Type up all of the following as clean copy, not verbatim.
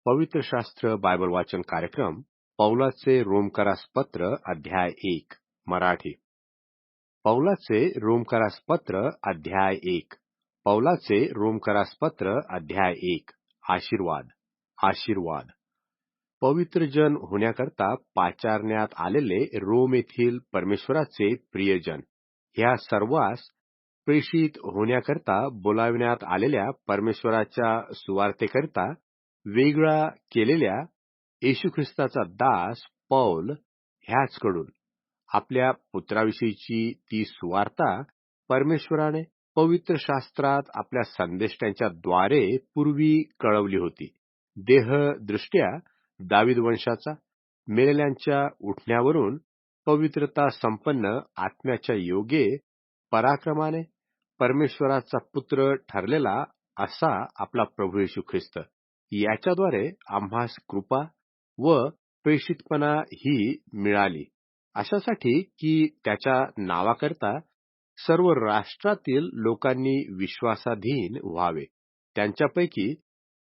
पवित्र शास्त्र बायबल वाचन कार्यक्रम पौलाचे रोमकरास पत्र अध्याय 1 मराठी. पौलाचे रोमकरास पत्र अध्याय 1. पौलाचे रोमकरास पत्र अध्याय 1. आशीर्वाद. आशीर्वाद. पवित्र जन होण्याकरता पाचारण्यात आलेले रोम येथील परमेश्वराचे प्रियजन, ह्या सर्वांस प्रेषित होण्याकरता बोलाविण्यात आलेल्या परमेश्वराच्या सुवार्तेकरिता वेगळा केलेल्या येशू ख्रिस्ताचा दास पौल ह्याचकडून आपल्या पुत्राविषयीची ती सुवार्ता परमेश्वराने पवित्र शास्त्रात आपल्या संदेष्टांच्या द्वारे पूर्वी कळवली होती. देहदृष्ट्या दावीद वंशाचा, मेलेल्यांच्या उठण्यावरून पवित्रता संपन्न आत्म्याच्या योगे पराक्रमाने परमेश्वराचा पुत्र ठरलेला असा आपला प्रभू येशू ख्रिस्त, याच्याद्वारे आम्हास कृपा व प्रेषितपणा ही मिळाली, अशासाठी की त्याच्या नावाकरता सर्व राष्ट्रातील लोकांनी विश्वासाधीन व्हावे. त्यांच्यापैकी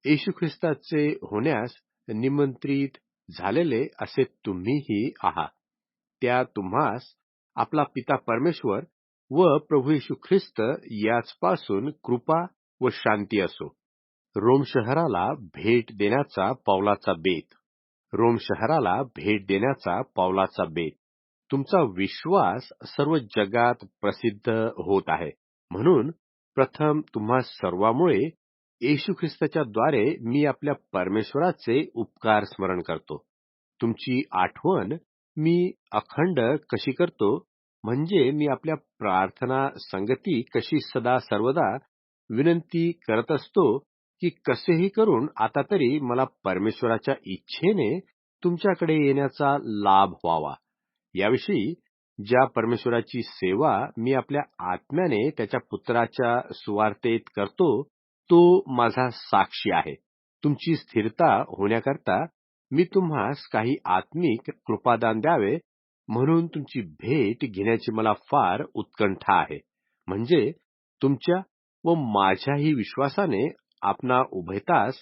येशू ख्रिस्ताचे होण्यास निमंत्रित झालेले असे तुम्हीही आहात. त्या तुम्हास आपला पिता परमेश्वर व प्रभू येशू ख्रिस्त याचपासून कृपा व शांती असो. रोम शहराला भेट देण्याचा पौलाचा बेत. रोम शहराला भेट देण्याचा पौलाचा बेत. तुमचा विश्वास सर्व जगात प्रसिद्ध होत आहे, म्हणून प्रथम तुम्हा सर्वामुळे येशू ख्रिस्ताच्या द्वारे मी आपल्या परमेश्वराचे उपकार स्मरण करतो. तुमची आठवण मी अखंड कशी करतो, म्हणजे मी आपल्या प्रार्थना संगती कशी सदा सर्वदा विनंती करत असतो की कसेही करून आता तरी मला परमेश्वराच्या इच्छेने तुमच्याकडे येण्याचा लाभ व्हावा. याविषयी ज्या परमेश्वराची सेवा मी आपल्या आत्म्याने त्याच्या पुत्राच्या सुवार्तेत करतो, तो माझा साक्षी आहे. तुमची स्थिरता होण्याकरता मी तुम्हास काही आत्मिक कृपादान द्यावे म्हणून तुमची भेट घेण्याची मला फार उत्कंठा आहे. म्हणजे तुमच्या व माझ्याही विश्वासाने आपणा उभयतास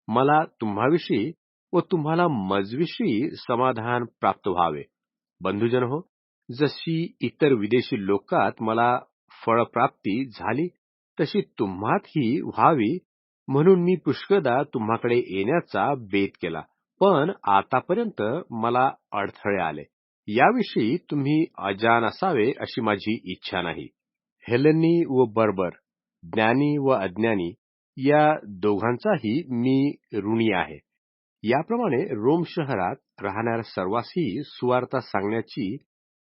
मला तुम्हाविषयी व तुम्हाला मजविषयी समाधान प्राप्त व्हावे. बंधुजन हो, जशी इतर विदेशी लोकात मला फळप्राप्ती झाली तशी तुम्हातही व्हावी म्हणून मी पुष्कळदा तुम्हाकडे येण्याचा बेत केला, पण आतापर्यंत मला अडथळे आले. याविषयी तुम्ही अजान असावे अशी माझी इच्छा नाही. हेलेनी व बर्बर, ज्ञानी व अज्ञानी या दोघांचाही मी ऋणी आहे. याप्रमाणे रोम शहरात राहणाऱ्या सर्वांसही सुवार्ता सांगण्याची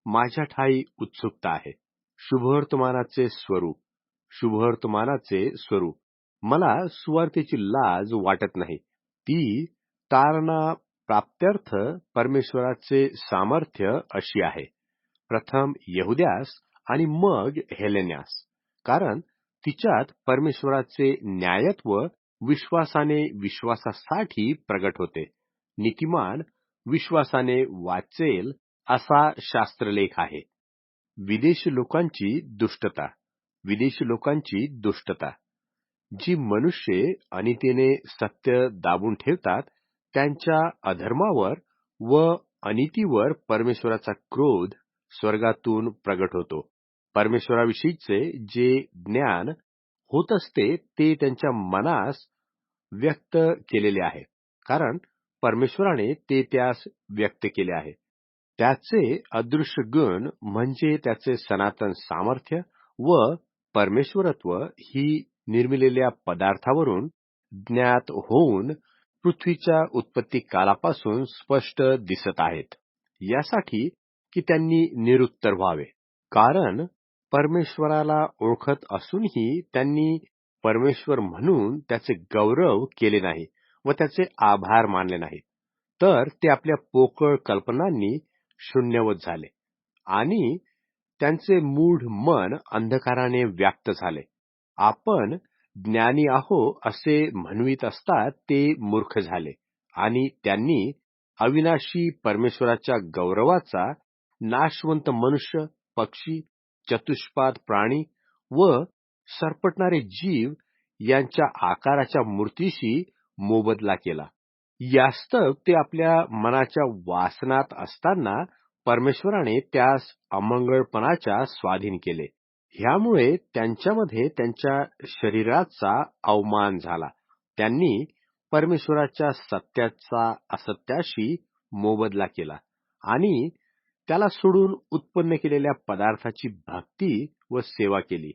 माझ्या ठाई उत्सुकता आहे. शुभवर्तमानाचे स्वरूप. शुभवर्तमानाचे स्वरूप. मला सुवार्तेची लाज वाटत नाही. ती तारणा प्राप्त्यर्थ परमेश्वराचे सामर्थ्य अशी आहे, प्रथम यहुद्यास आणि मग हेलेन्यास. कारण तिच्यात परमेश्वराचे न्यायत्व विश्वासाने विश्वासासाठी प्रगट होते. नीतिमान विश्वासाने वाचेल असा शास्त्रलेख आहे. विदेशी लोकांची दुष्टता. विदेशी लोकांची दुष्टता. जी मनुष्ये अनितीने सत्य दाबून ठेवतात, त्यांच्या अधर्मावर व अनितीवर परमेश्वराचा क्रोध स्वर्गातून प्रगट होतो. परमेश्वराविषयीचे जे ज्ञान होत असते ते त्यांच्या मनास व्यक्त केलेले आहे, कारण परमेश्वराने ते त्यास व्यक्त केले आहे. त्याचे अदृश्य गुण म्हणजे त्याचे सनातन सामर्थ्य व परमेश्वरत्व ही निर्मिलेल्या पदार्थावरून ज्ञात होऊन पृथ्वीच्या उत्पत्ती कालापासून स्पष्ट दिसत आहेत, यासाठी की त्यांनी निरुत्तर व्हावे. कारण परमेश्वराला ओळखत असूनही त्यांनी परमेश्वर म्हणून त्याचे गौरव केले नाही व त्याचे आभार मानले नाहीत, तर ते आपल्या पोकळ कल्पनांनी शून्यवत झाले आणि त्यांचे मूढ मन अंधकाराने व्याप्त झाले. आपण ज्ञानी आहो असे म्हणवित असतात ते मूर्ख झाले आणि त्यांनी अविनाशी परमेश्वराच्या गौरवाचा नाशवंत मनुष्य, पक्षी, चतुष्पाद प्राणी व सरपटणारे जीव यांच्या आकाराच्या मूर्तीशी मोबदला केला. यास्तव ते आपल्या मनाच्या वासनात असताना परमेश्वराने त्यास अमंगळपणाच्या स्वाधीन केले. ह्यामुळे त्यांच्यामध्ये त्यांच्या शरीराचा अवमान झाला. त्यांनी परमेश्वराच्या सत्याचा असत्याशी मोबदला केला आणि त्याला सोडून उत्पन्न केलेल्या पदार्थाची भक्ती व सेवा केली.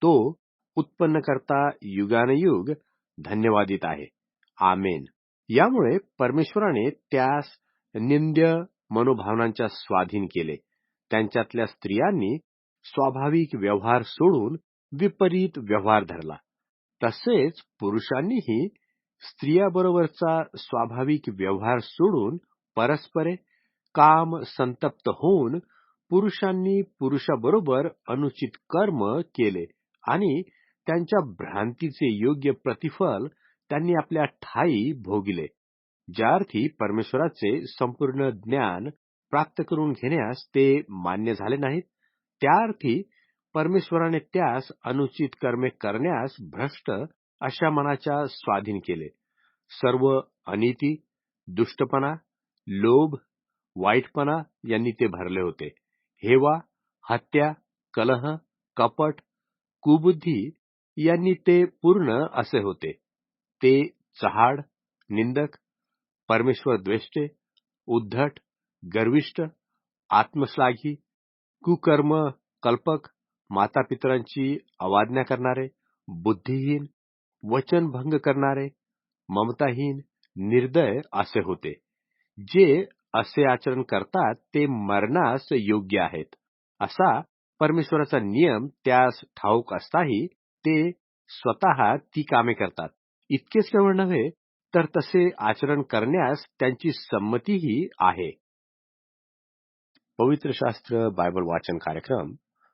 तो उत्पन्नकर्ता युगानयुग धन्यवादित आहे. आमेन. यामुळे परमेश्वराने त्यास निंद्य मनोभावनांच्या स्वाधीन केले. त्यांच्यातल्या स्त्रियांनी स्वाभाविक व्यवहार सोडून विपरीत व्यवहार धरला. तसेच पुरुषांनीही स्त्रियाबरोबरचा स्वाभाविक व्यवहार सोडून परस्परे काम संतप्त होऊन पुरुषांनी पुरुषाबरोबर अनुचित कर्म केले आणि त्यांच्या भ्रांतीचे योग्य प्रतिफल त्यांनी आपल्या ठायी भोगिले. ज्या अर्थी परमेश्वराचे संपूर्ण ज्ञान प्राप्त करून घेण्यास ते मान्य झाले नाहीत, त्या अर्थी परमेश्वराने त्यास अनुचित कर्मे करण्यास भ्रष्ट अशा मनाच्या स्वाधीन केले. सर्व अनिती, दुष्टपणा, लोभ, वाईटपणा यांनी ते भरले होते. हेवा, हत्या, कलह, कपट, कुबुद्धी यांनी ते पूर्ण असे होते. ते चहाड, निंदक, परमेश्वर द्वेष्टे, उद्धट, गर्विष्ठ, आत्मश्लाघी, कुकर्म, कल्पक, मातापितरांची अवाज्ञा करणारे, बुद्धिहीन, वचनभंग करणारे, ममताहीन, निर्दय असे होते. जे असे आचरण करतात ते मरणास योग्य आहेत, असा परमेश्वराचा नियम त्यास ठाऊक असताही ते स्वतः ती कामे करतात. इतकेच केवळ नव्हे तर तसे आचरण करण्यास त्यांची संमतीही आहे. पवित्र शास्त्र बायबल वाचन कार्यक्रम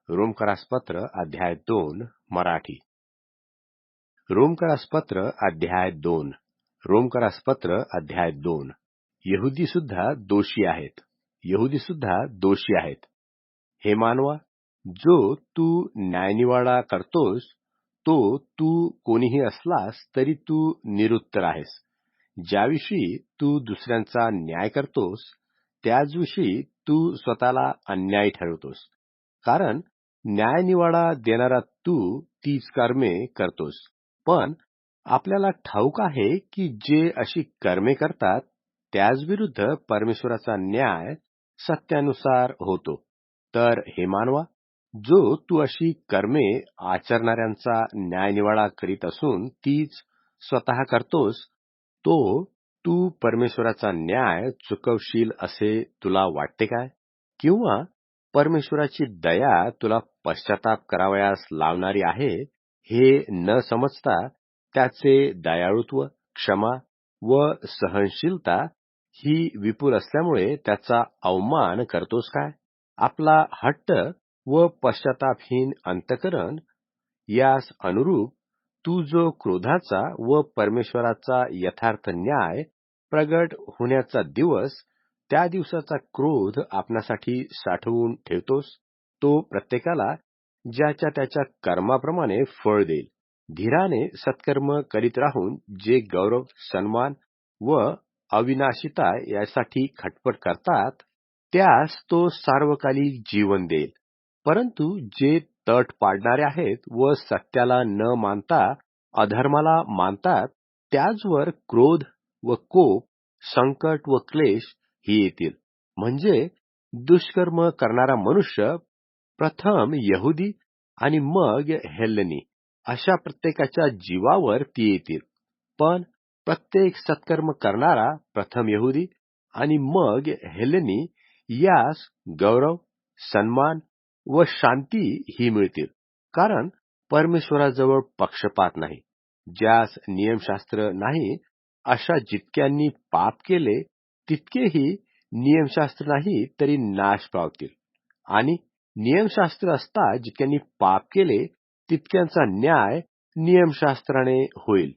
रोमकरासपत्र अध्याय 2 मराठी. रोमकरासपत्र अध्याय 2. रोमकरासपत्र अध्याय 2. यहुदी सुद्धा दोषी आहेत. यहुदी सुद्धा दोषी आहेत. हे मानवा, जो तू न्यायनिवाडा करतोस तो तू कोणीही असलास तरी तू निरुत्तर आहेस. ज्याविषयी तू दुसऱ्यांचा न्याय करतोस त्याचविषयी तू स्वतःला अन्यायी ठरवतोस. कारण न्यायनिवाडा देणारा तू तीच कर्मे करतोस. पण आपल्याला ठाऊक आहे की जे अशी कर्मे करतात त्याच विरुद्ध परमेश्वराचा न्याय सत्यानुसार होतो. तर हे मानवा, जो तू अशी कर्मे आचरणाऱ्यांचा न्यायनिवाडा करीत असून तीच स्वतः करतोस, तो तू परमेश्वराचा न्याय चुकवशील असे तुला वाटते काय? किंवा परमेश्वराची दया तुला पश्चाताप करावयास लावणारी आहे हे न समजता त्याचे दयाळुत्व, क्षमा व सहनशीलता ही विपुल असल्यामुळे त्याचा अवमान करतोस काय? आपला हट्ट व पश्चातापहीन अंतःकरण यास अनुरूप तू जो क्रोधाचा व परमेश्वराचा यथार्थ न्याय प्रगट होण्याचा दिवस, त्या दिवसाचा क्रोध आपणासाठी साठवून ठेवतोस, तो प्रत्येकाला ज्याच्या त्याच्या कर्माप्रमाणे फळ देईल. धीराने सत्कर्म करीत राहून जे गौरव, सन्मान व अविनाशिता यासाठी खटपट करतात त्यास तो सार्वकालिक जीवन देईल. परंतु जे तट पाडणारे आहेत व सत्याला न मानता अधर्माला मानतात त्याचवर क्रोध व कोप, संकट व क्लेश ही येतील. म्हणजे दुष्कर्म करणारा मनुष्य प्रथम यहुदी आणि मग हेल्लेनी अशा प्रत्येकाच्या जीवावर ती येतील. पण प्रत्येक सत्कर्म करणारा प्रथम यहुदी आणि मग हेल्लेनी यास गौरव, सन्मान व शांती ही मिळतील. कारण परमेश्वराजवळ पक्षपात नाही. ज्यास नियमशास्त्र नाही अशा जितक्यांनी पाप केले तितकेही नियमशास्त्र नाही तरी नाश पावतील. आणि नियमशास्त्र असता जितक्यांनी पाप केले तितक्यांचा न्याय नियमशास्त्राने होईल.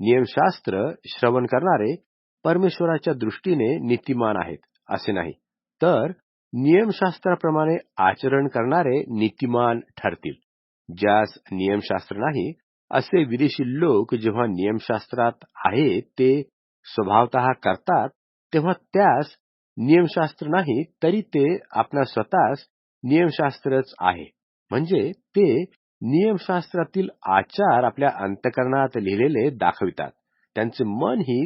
नियमशास्त्र श्रवण करणारे परमेश्वराच्या दृष्टीने नीतिमान आहेत असे नाही, तर नियमशास्त्राप्रमाणे आचरण करणारे नीतिमान ठरतील. ज्यास नियमशास्त्र नाही असे विदेशी लोक जेव्हा नियमशास्त्रात आहेत ते स्वभावतः करतात तेव्हा त्यास नियमशास्त्र नाही तरी ते आपल्या स्वतःस नियमशास्त्रच आहे. म्हणजे ते नियमशास्त्रातील आचार आपल्या अंतःकरणात लिहिलेले दाखवितात. त्यांचे मनही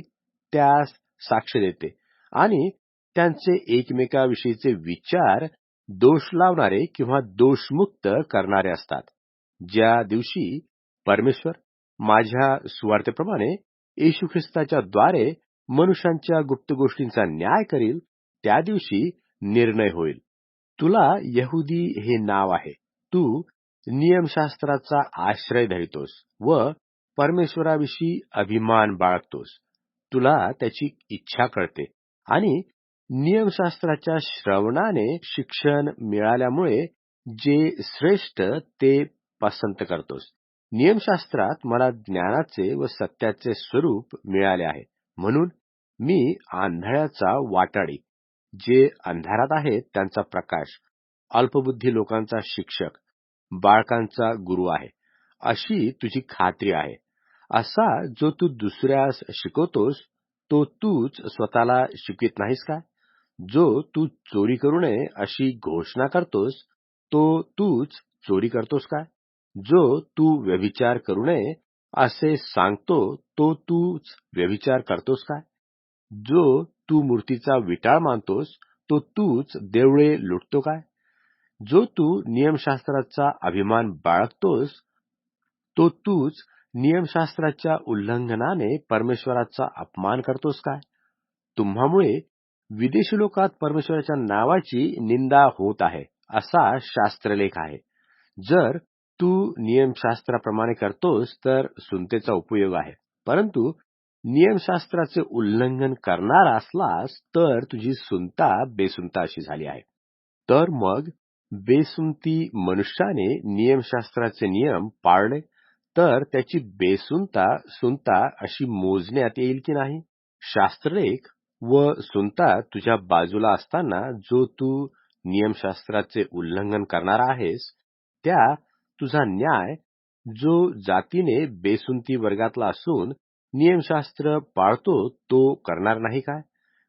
त्यास साक्ष देते आणि त्यांचे एकमेकाविषयीचे विचार दोष लावणारे किंवा दोषमुक्त करणारे असतात. ज्या दिवशी परमेश्वर माझ्या सुवार्तेप्रमाणे येशू ख्रिस्ताच्या द्वारे मनुष्यांच्या गुप्त गोष्टींचा न्याय करील, त्या दिवशी निर्णय होईल. तुला यहुदी हे नाव आहे. तू नियमशास्त्राचा आश्रय धरितोस व परमेश्वराविषयी अभिमान बाळगतोस. तुला त्याची इच्छा कळते आणि नियमशास्त्राच्या श्रवणाने शिक्षण मिळाल्यामुळे जे श्रेष्ठ ते पसंत करतोस. नियमशास्त्रात मला ज्ञानाचे व सत्याचे स्वरूप मिळाले आहे, म्हणून मी आंधळ्याचा वाटाडी, जे अंधारात आहेत त्यांचा प्रकाश, अल्पबुद्धी लोकांचा शिक्षक, बाळकांचा गुरु आहे, अशी तुझी खात्री आहे. असा जो तू दुसऱ्यास शिकवतोस तो तूच स्वतःला शिकवित नाहीस का? जो तू चोरी करू नये अशी घोषणा करतोस तो तूच चोरी करतोस का? जो तू व्यभिचार करू नये असे सांगतो तो तूच व्यभिचार करतोस का? जो तू मूर्तीचा विटाळ मानतोस तो तूच देवळे लुटतो काय? जो तू नियमशास्त्राचा अभिमान बाळगतोस तो तूच नियमशास्त्राच्या उल्लंघनाने परमेश्वराचा अपमान करतोस काय? तुम्हामुळे विदेशी लोकात परमेश्वराच्या नावाची निंदा होत आहे, असा शास्त्रलेख आहे. जर तू नियमशास्त्राप्रमाणे करतोस तर सुनतेचा उपयोग आहे, परंतु नियमशास्त्राचे उल्लंघन करणारा असलास तर तुझी सुनता बेसुनता अशी झाली आहे. तर मग बेसुनती मनुष्याने नियमशास्त्राचे नियम पाळले तर त्याची बेसुनता सुनता अशी मोजण्यात येईल की नाही? शास्त्रलेख व सुनता तुझ्या बाजूला असताना जो तू नियमशास्त्राचे उल्लंघन करणारा आहेस, त्या तुझा न्याय जो जातीने बेसुनती वर्गातला असून नियमशास्त्र पाळतो तो करणार नाही काय?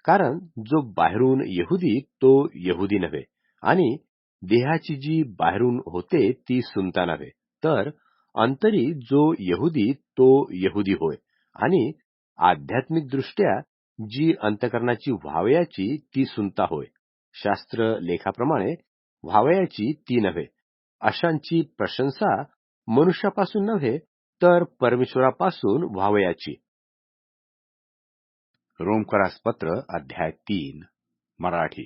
कारण जो बाहेरून यहुदी तो यहुदी नव्हे आणि देहाची जी बाहेरून होते ती सुनता नव्हे, तर अंतरी जो यहुदी तो यहुदी होय आणि आध्यात्मिक दृष्ट्या जी अंतःकरणाची व्हावयाची ती सुनता होय. शास्त्र लेखाप्रमाणे व्हावयाची ती नव्हे. अशांची प्रशंसा मनुष्यापासून नव्हे तर परमेश्वरापासून व्हावयाची. रोमकरासपत्र अध्याय 3 मराठी.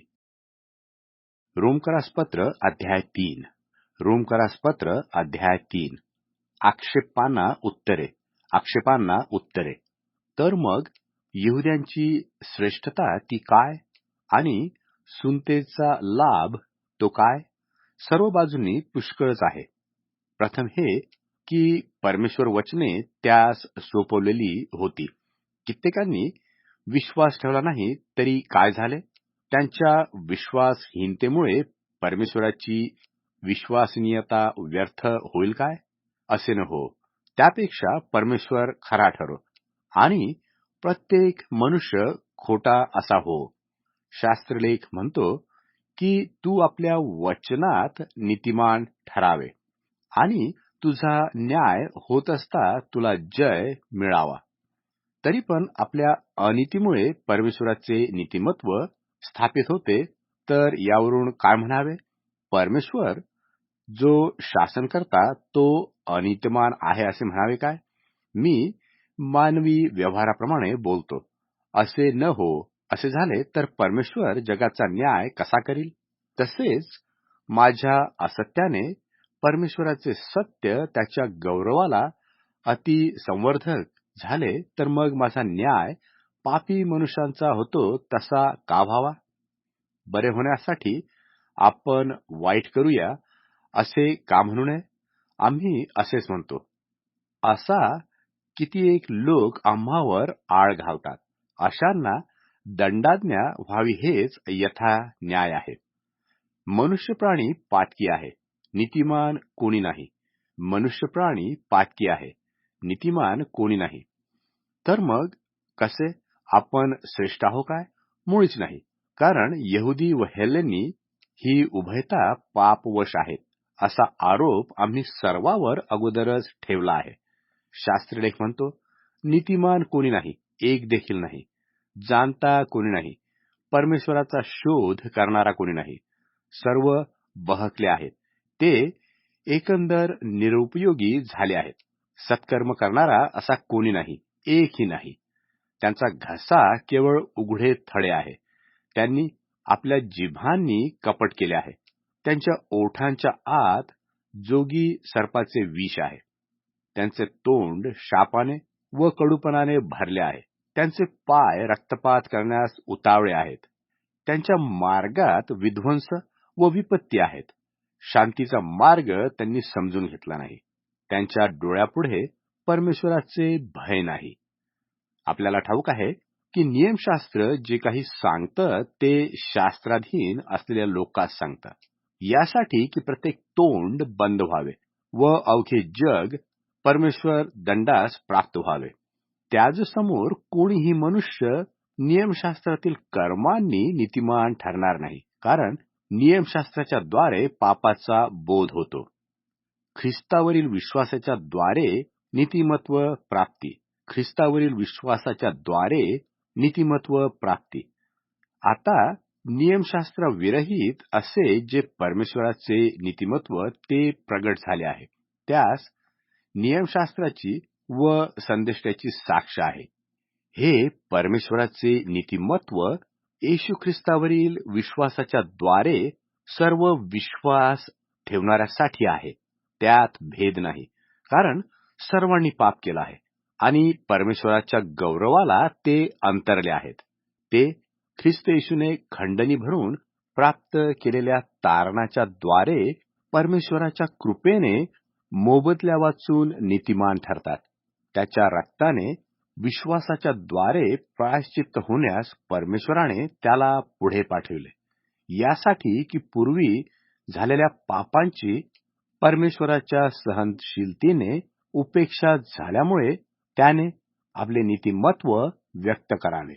रोमकरासपत्र अध्याय 3. रोमकरासपत्र अध्याय 3. आक्षेपांना उत्तरे. तर मग यहुद्यांची श्रेष्ठता ती काय आणि सुनतेचा लाभ तो काय? सर्व बाजूंनी पुष्कळच आहे. प्रथम हे की परमेश्वर वचने त्यास सोपवलेली होती. कित्येकांनी विश्वास ठेवला नाही तरी काय झाले? त्यांच्या विश्वासहीनतेमुळे परमेश्वराची विश्वसनीयता व्यर्थ होईल काय? असे न हो. त्यापेक्षा परमेश्वर खरा ठरो आणि प्रत्येक मनुष्य खोटा असा हो. शास्त्रलेख म्हणतो की तू आपल्या वचनात नीतिमान ठरावे आणि तुझा न्याय होत असता तुला जय मिळावा. तरी पण आपल्या अनीतीमुळे परमेश्वराचे नीतिमत्व स्थापित होते, तर यावरून काय म्हणावे? परमेश्वर जो शासन करता तो अनीतिमान आहे असे म्हणावे काय? मी मानवी व्यवहाराप्रमाणे बोलतो. असे न हो. असे झाले तर परमेश्वर जगाचा न्याय कसा करील? तसेच माझ्या असत्याने परमेश्वराचे सत्य त्याच्या गौरवाला अतिसंवर्धक झाले तर मग माझा न्याय पापी मनुष्यांचा होतो तसा का व्हावा? बरे होण्यासाठी आपण वाईट करूया असे का म्हणू नये? आम्ही असेच म्हणतो. असा किती एक लोक आम्हावर आळ घालतात. अशांना दंडाज्ञा व्हावी हेच यथा न्याय आहे. मनुष्य प्राणी पातकी आहे, नीतिमान कोणी नाही. मनुष्य प्राणी पातकी आहे, नीतिमान कोणी नाही. तर मग कसे? आपण श्रेष्ठ आहो काय? मुळीच नाही. कारण यहुदी व हेलेनी ही उभयता पापवश आहेत असा आरोप आम्ही सर्वावर अगोदरच ठेवला आहे. शास्त्रलेख म्हणतो, नीतिमान कोणी नाही, एक देखील नाही. जाणता कोणी नाही, परमेश्वराचा शोध करणारा कोणी नाही. सर्व बहकले आहेत, ते एकंदर निरुपयोगी झाले आहेत. सत्कर्म करणारा असा कोणी नाही, एकही नाही. त्यांचा घसा केवळ उघडे थळे आहे. त्यांनी आपल्या जिभांनी कपट केले आहे. त्यांच्या ओठांच्या आत जोगी सर्पाचे विष आहे. त्यांचे तोंड शापाने व कडूपणाने भरले आहे. त्यांचे पाय रक्तपात करण्यास उतावळे आहेत. त्यांच्या मार्गात विध्वंस व विपत्ती आहेत. शांतीचा मार्ग त्यांनी समजून घेतला नाही. त्यांच्या डोळ्यापुढे परमेश्वराचे भय नाही. आपल्याला ठाऊक आहे की नियमशास्त्र जे काही सांगतं ते शास्त्राधीन असलेल्या लोकांस सांगतं, यासाठी की प्रत्येक तोंड बंद व्हावे व अवघे जग परमेश्वर दंडास प्राप्त व्हावे. त्याचसमोर कोणीही मनुष्य नियमशास्त्रातील कर्मांनी नीतिमान ठरणार नाही, कारण नियमशास्त्राच्या द्वारे पापाचा बोध होतो. ख्रिस्तावरील विश्वासाच्या द्वारे नीतिमत्व प्राप्ती. ख्रिस्तावरील विश्वासाच्या द्वारे नीतिमत्व प्राप्ती. आता नियमशास्त्र विरहित असे जे परमेश्वराचे नीतिमत्व ते प्रगट झाले आहे, त्यास नियमशास्त्राची व संदेष्टाची साक्ष आहे. हे परमेश्वराचे नीतिमत्व येशू ख्रिस्तावरील विश्वासाच्या द्वारे सर्व विश्वास ठेवणाऱ्यासाठी आहे. त्यात भेद नाही, कारण सर्वांनी पाप केला आहे आणि परमेश्वराच्या गौरवाला ते अंतरले आहेत. ते ख्रिस्त येशूने खंडणी भरून प्राप्त केलेल्या तारणाच्या द्वारे परमेश्वराच्या कृपेने मोबदल्या वाचून नीतिमान ठरतात. त्याच्या रक्ताने विश्वासाच्या द्वारे प्रायश्चित्त होण्यास परमेश्वराने त्याला पुढे पाठविले, यासाठी की पूर्वी झालेल्या पापांची परमेश्वराच्या सहनशीलतेने उपेक्षा झाल्यामुळे त्याने आपले नीतिमत्व व्यक्त करावे.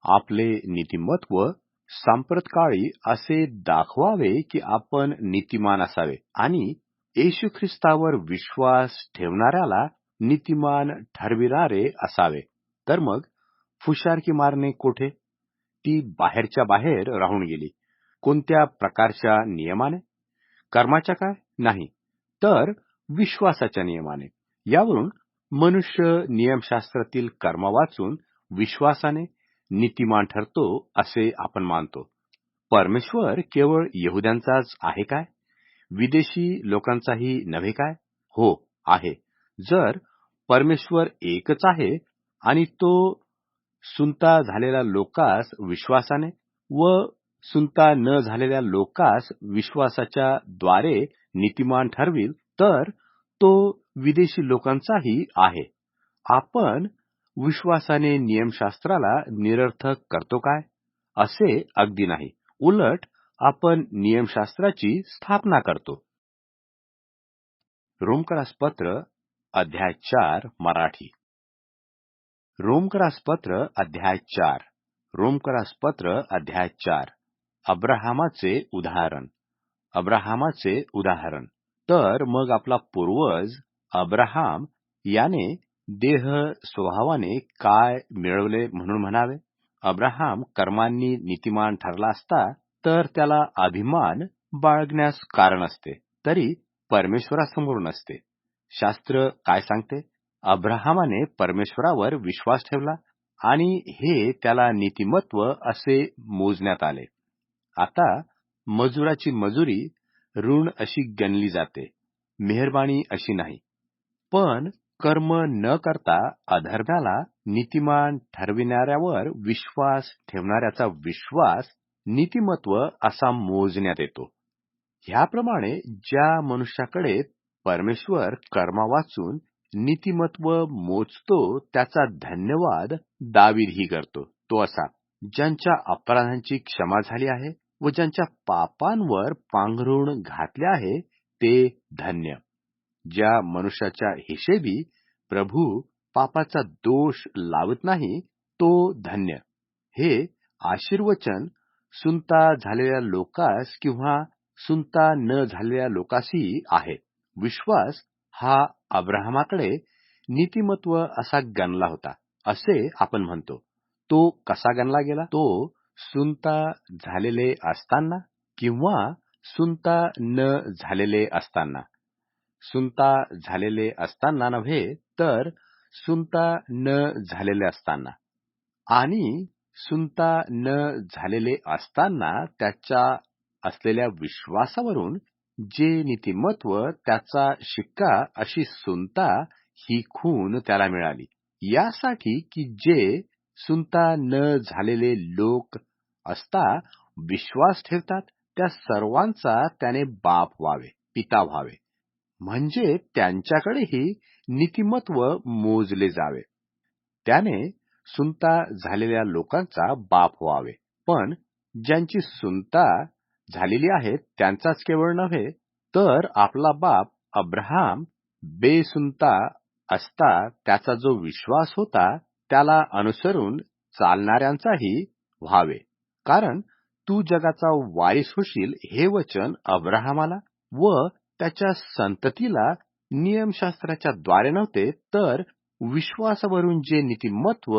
आपले नीतिमत्व सांप्रतकाळी असे दाखवावे की आपण नीतिमान असावे आणि येशू ख्रिस्तावर विश्वास ठेवणाऱ्याला नीतिमान ठरविणारे असावे. तर मग फुशारकी मारणे कोठे? ती बाहेरच्या बाहेर राहून गेली. कोणत्या प्रकारच्या नियमाने? कर्माच्या काय? नाही, तर विश्वासाच्या नियमाने. यावरून मनुष्य नियमशास्त्रातील कर्म वाचून विश्वासाने नीतिमान ठरतो असे आपण मानतो. परमेश्वर केवळ यहुद्यांचाच आहे काय? विदेशी लोकांचाही नव्हे काय? हो, आहे. जर परमेश्वर एकच आहे आणि तो सुनता झालेल्या लोकास विश्वासाने व सुनता न झालेल्या लोकास विश्वासाच्या द्वारे नीतिमान ठरविल, तर तो विदेशी लोकांचाही आहे. आपण विश्वासाने नियमशास्त्राला निरर्थक करतो काय? असे अगदी नाही. उलट आपण नियमशास्त्राची स्थापना करतो. रोमकरास पत्र अध्याय 4 मराठी. रोमकरास पत्र अध्याय 4. रोमकरास पत्र अध्याय 4. अब्राहामाचे उदाहरण. अब्राहामाचे उदाहरण. तर मग आपला पूर्वज अब्राहाम याने देह स्वभावाने काय मिळवले म्हणून म्हणावे? अब्राहाम कर्मांनी नीतिमान ठरला असता तर त्याला अभिमान बाळगण्यास कारण असते, तरी परमेश्वरासमोर नसते. शास्त्र काय सांगते? अब्राहामाने परमेश्वरावर विश्वास ठेवला आणि हे त्याला नीतिमत्व असे मोजण्यात आले. आता मजुराची मजुरी ऋण अशी गणली जाते, मेहरबानी अशी नाही. पण कर्म न करता अधर्म्याला नीतिमान ठरविणाऱ्यावर विश्वास ठेवणाऱ्याचा विश्वास नीतिमत्व असा मोजण्यात येतो. ह्याप्रमाणे ज्या मनुष्याकडे परमेश्वर कर्मा वाचून नीतिमत्व मोजतो त्याचा धन्यवाद दावीदही करतो. तो असा, ज्यांच्या अपराधांची क्षमा झाली आहे व ज्यांच्या पापांवर पांघरूण घातले आहे ते धन्य. ज्या मनुष्याच्या हिशेबी प्रभू पापाचा दोष लावत नाही तो धन्य. हे आशीर्वचन सुनता झालेल्या लोकास किंवा सुनता न झालेल्या लोकासही आहे. विश्वास हा अब्राहमाकडे नीतिमत्व असा गणला होता असे आपण म्हणतो. तो कसा गणला गेला? तो सुनता झालेले असताना किंवा सुनता न झालेले असताना. सुनता झालेले असताना नव्हे, तर सुनता न झालेले असताना. आणि सुनता न झालेले असताना त्याच्या असलेल्या विश्वासावरून जे नीतिमत्व, त्याचा शिक्का अशी सुनता ही खून त्याला मिळाली. यासाठी की जे सुनता न झालेले लोक असता विश्वास ठेवतात, त्या सर्वांचा त्याने बाप व्हावे, पिता व्हावे. म्हणजे त्यांच्याकडेही नीतिमत्व मोजले जावे. त्याने सुनता झालेल्या लोकांचा बाप व्हावे. पण ज्यांची सुनता झालेली आहे त्यांचाच केवळ नव्हे, तर आपला बाप अब्राहम बेसुनता असता त्याचा जो विश्वास होता त्याला अनुसरून चालणाऱ्यांचाही व्हावे. कारण तू जगाचा वारीस होशील हे वचन अब्राहमाला व त्याच्या संततीला नियमशास्त्राच्या द्वारे नव्हते, तर विश्वासावरून जे नीतिमत्व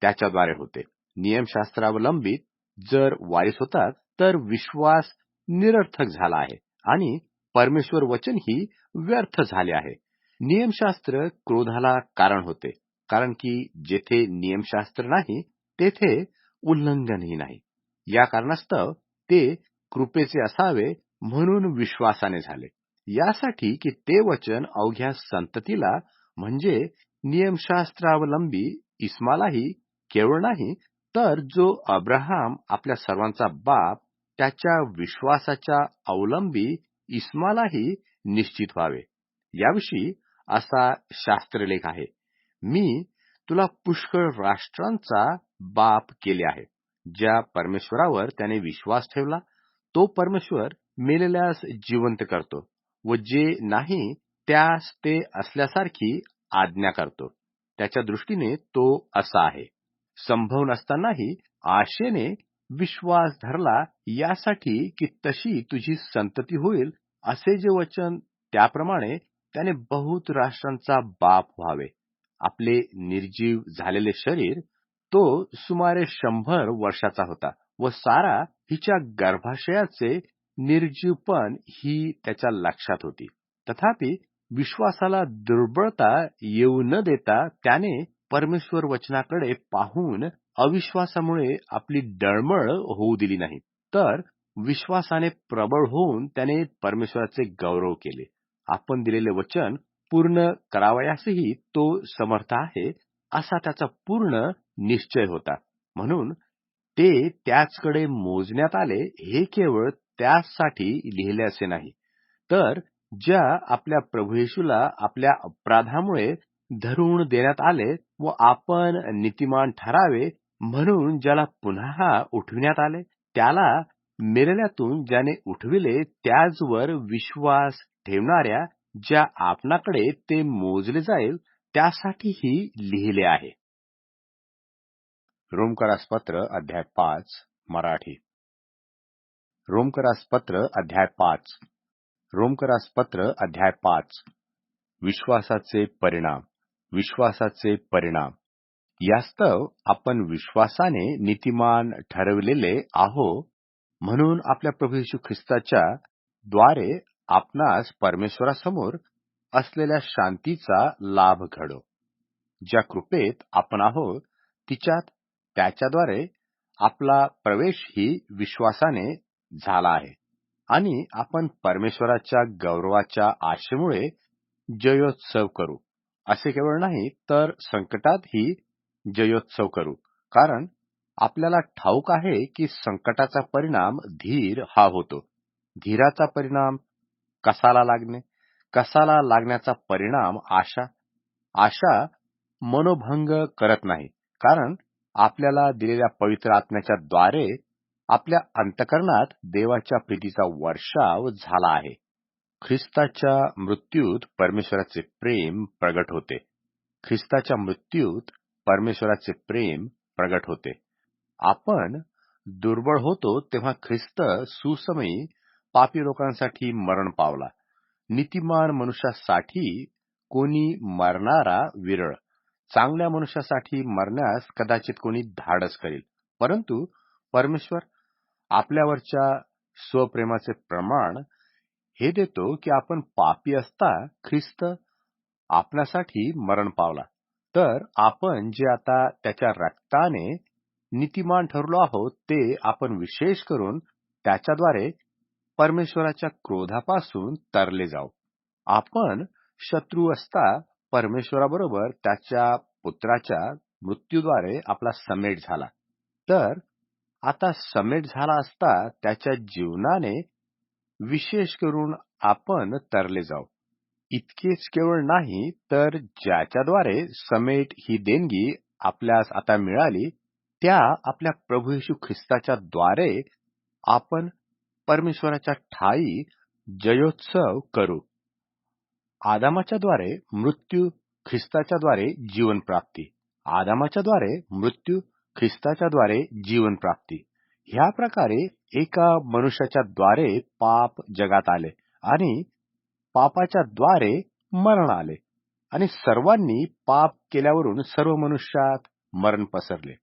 त्याच्याद्वारे होते. नियमशास्त्रावलंबित जर वारीस होतात तर विश्वास निरर्थक झाला आहे आणि परमेश्वर वचन ही व्यर्थ झाले आहे. नियमशास्त्र क्रोधाला कारण होते, कारण की जेथे नियमशास्त्र नाही तेथे उल्लंघनही नाही. या कारणास्तव ते कृपेचे असावे म्हणून विश्वासाने झाले. यासाठी की ते वचन अवघ्या संततीला म्हणजे नियमशास्त्रावलंबी इस्मालाही केवळ नाही, तर जो अब्राहम आपल्या सर्वांचा बाप त्याच्या विश्वासाच्या अवलंबी इस्मालाही निश्चित व्हावे. याविषयी असा शास्त्रलेख आहे, मी तुला पुष्कळ राष्ट्रांचा बाप केले आहे. ज्या परमेश्वरावर त्याने विश्वास ठेवला तो परमेश्वर मेलेल्यास जिवंत करतो व जे नाही त्यास ते असल्यासारखी आज्ञा करतो. त्याच्या दृष्टीने तो असा आहे. संभव नसतानाही आशेने विश्वास धरला, यासाठी की तशी तुझी संतती होईल, असे जे वचन त्याप्रमाणे त्याने बहुत राष्ट्रांचा बाप व्हावे. आपले निर्जीव झालेले शरीर तो सुमारे 100 वर्षाचा होता व सारा हिच्या गर्भाशयाचे निर्जीवपण ही त्याच्या लक्षात होती. तथापि विश्वासाला दुर्बळता येऊ न देता त्याने परमेश्वर वचनाकडे पाहून अविश्वासामुळे आपली डळमळ होऊ दिली नाही, तर विश्वासाने प्रबळ होऊन त्याने परमेश्वराचे गौरव केले. आपण दिलेले वचन पूर्ण करावयासही तो समर्थ आहे असा त्याचा पूर्ण निश्चय होता. म्हणून ते त्याचकडे मोजण्यात आले. हे केवळ त्यासाठी लिहिले असे नाही, तर ज्या आपल्या प्रभू येशूला आपल्या अपराधामुळे धरून देण्यात आले व आपण नीतिमान ठरावे म्हणून ज्याला पुन्हा उठविण्यात आले, त्याला मेलेल्यातून ज्याने उठविले त्याचवर विश्वास ठेवणाऱ्या ज्या आपणाकडे ते मोजले जाईल त्यासाठीही लिहिले आहे. रोमकरासपत्र अध्याय 5 मराठी. रोमकरासपत्र अध्याय 5. रोमकरासपत्र अध्याय 5. विश्वासाचे परिणाम. विश्वासाचे परिणाम. यास्तव आपण विश्वासाने नीतिमान ठरविलेले आहो, म्हणून आपल्या प्रभू येशू ख्रिस्ताच्या द्वारे आपणास परमेश्वरासमोर असलेल्या शांतीचा लाभ घडो. ज्या कृपेत आपण आहोत तिच्यात त्याच्याद्वारे आपला प्रवेशही विश्वासाने झाला आहे आणि आपण परमेश्वराच्या गौरवाच्या आशेमुळे जयोत्सव करू. असे केवळ नाही, तर संकटातही जयोत्सव करू. कारण आपल्याला ठाऊक आहे की संकटाचा परिणाम धीर हा होतो. धीराचा परिणाम कसाला लागणे, कसाला लागण्याचा परिणाम आशा. आशा मनोभंग करत नाही, कारण आपल्याला दिलेल्या पवित्र आत्म्याच्या द्वारे आपल्या अंतःकरणात देवाच्या प्रीतीचा वर्षाव झाला आहे. ख्रिस्ताच्या मृत्यूत परमेश्वराचे प्रेम प्रगट होते. ख्रिस्ताच्या मृत्यूत परमेश्वराचे प्रेम प्रगट होते. आपण दुर्बळ होतो तेव्हा ख्रिस्त सुसमयी पापी लोकांसाठी मरण पावला. नीतिमान मनुष्यासाठी कोणी मरणारा विरळ. चांगल्या मनुष्यासाठी मरण्यास कदाचित कोणी धाडस करेल. परंतु परमेश्वर आपल्यावरच्या स्वप्रेमाचे प्रमाण हे देतो की आपण पापी असता ख्रिस्त आपल्यासाठी मरण पावला. तर आपण जे आता त्याच्या रक्ताने नीतिमान ठरलो आहोत ते आपण विशेष करून त्याच्याद्वारे परमेश्वराच्या क्रोधापासून तरले जाऊ. आपण शत्रू असता परमेश्वराबरोबर त्याच्या पुत्राच्या मृत्यूद्वारे आपला समेट झाला. तर आता समेट झाला असता त्याच्या जीवनाने विशेष करून आपण तरले जाऊ. इतकेच केवळ नाही तर ज्याच्याद्वारे समेट ही देणगी आपल्यास आता मिळाली त्या आपल्या प्रभू येशू ख्रिस्ताच्या द्वारे आपण परमेश्वराच्या ठायी जयोत्सव करू. आदामाच्या द्वारे मृत्यू, ख्रिस्ताच्या द्वारे जीवन प्राप्ती. आदामाच्या द्वारे मृत्यू, ख्रिस्ताच्या द्वारे जीवन प्राप्ती. ह्या प्रकारे एका मनुष्याच्या द्वारे पाप जगात आले आणि पापाच्या द्वारे मरण आले आणि सर्वांनी पाप केल्यावरून सर्व मनुष्यात मरण पसरले.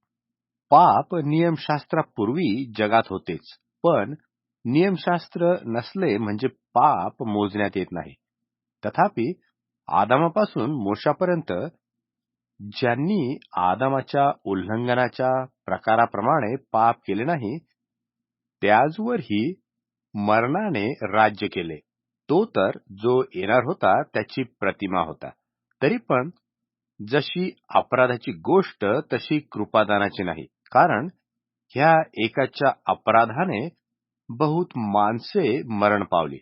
पाप नियमशास्त्रापूर्वी जगात होतेच, पण नियमशास्त्र नसले म्हणजे पाप मोजण्यात येत नाही. तथापि आदामापासून मोशापर्यंत ज्यांनी आदामाच्या उल्लंघनाच्या प्रकाराप्रमाणे पाप केले नाही त्याचवरही मरणाने राज्य केले. तो तर जो येणार होता त्याची प्रतिमा होता. तरी पण जशी अपराधाची गोष्ट तशी कृपादानाची नाही. कारण ह्या एकाच्या अपराधाने बहुत माणसे मरण पावली.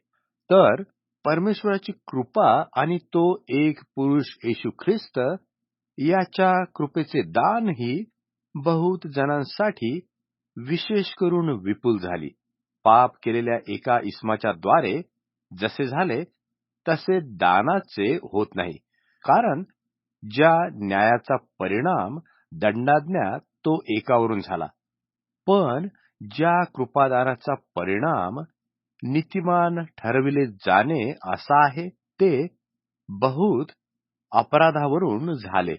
तर परमेश्वराची कृपा आणि तो एक पुरुष येशू ख्रिस्त याच्या कृपेचे दानही बहुत जणांसाठी विशेष करून विपुल झाली. पाप केलेल्या एका इस्माच्या द्वारे जसे झाले तसे दानाचे होत नाही. कारण ज्या न्यायाचा परिणाम दंडाज्ञा तो एकावरून झाला, पण ज्या कृपादानाचा परिणाम नीतिमान ठरविले जाणे असा आहे ते बहुत अपराधावरून झाले.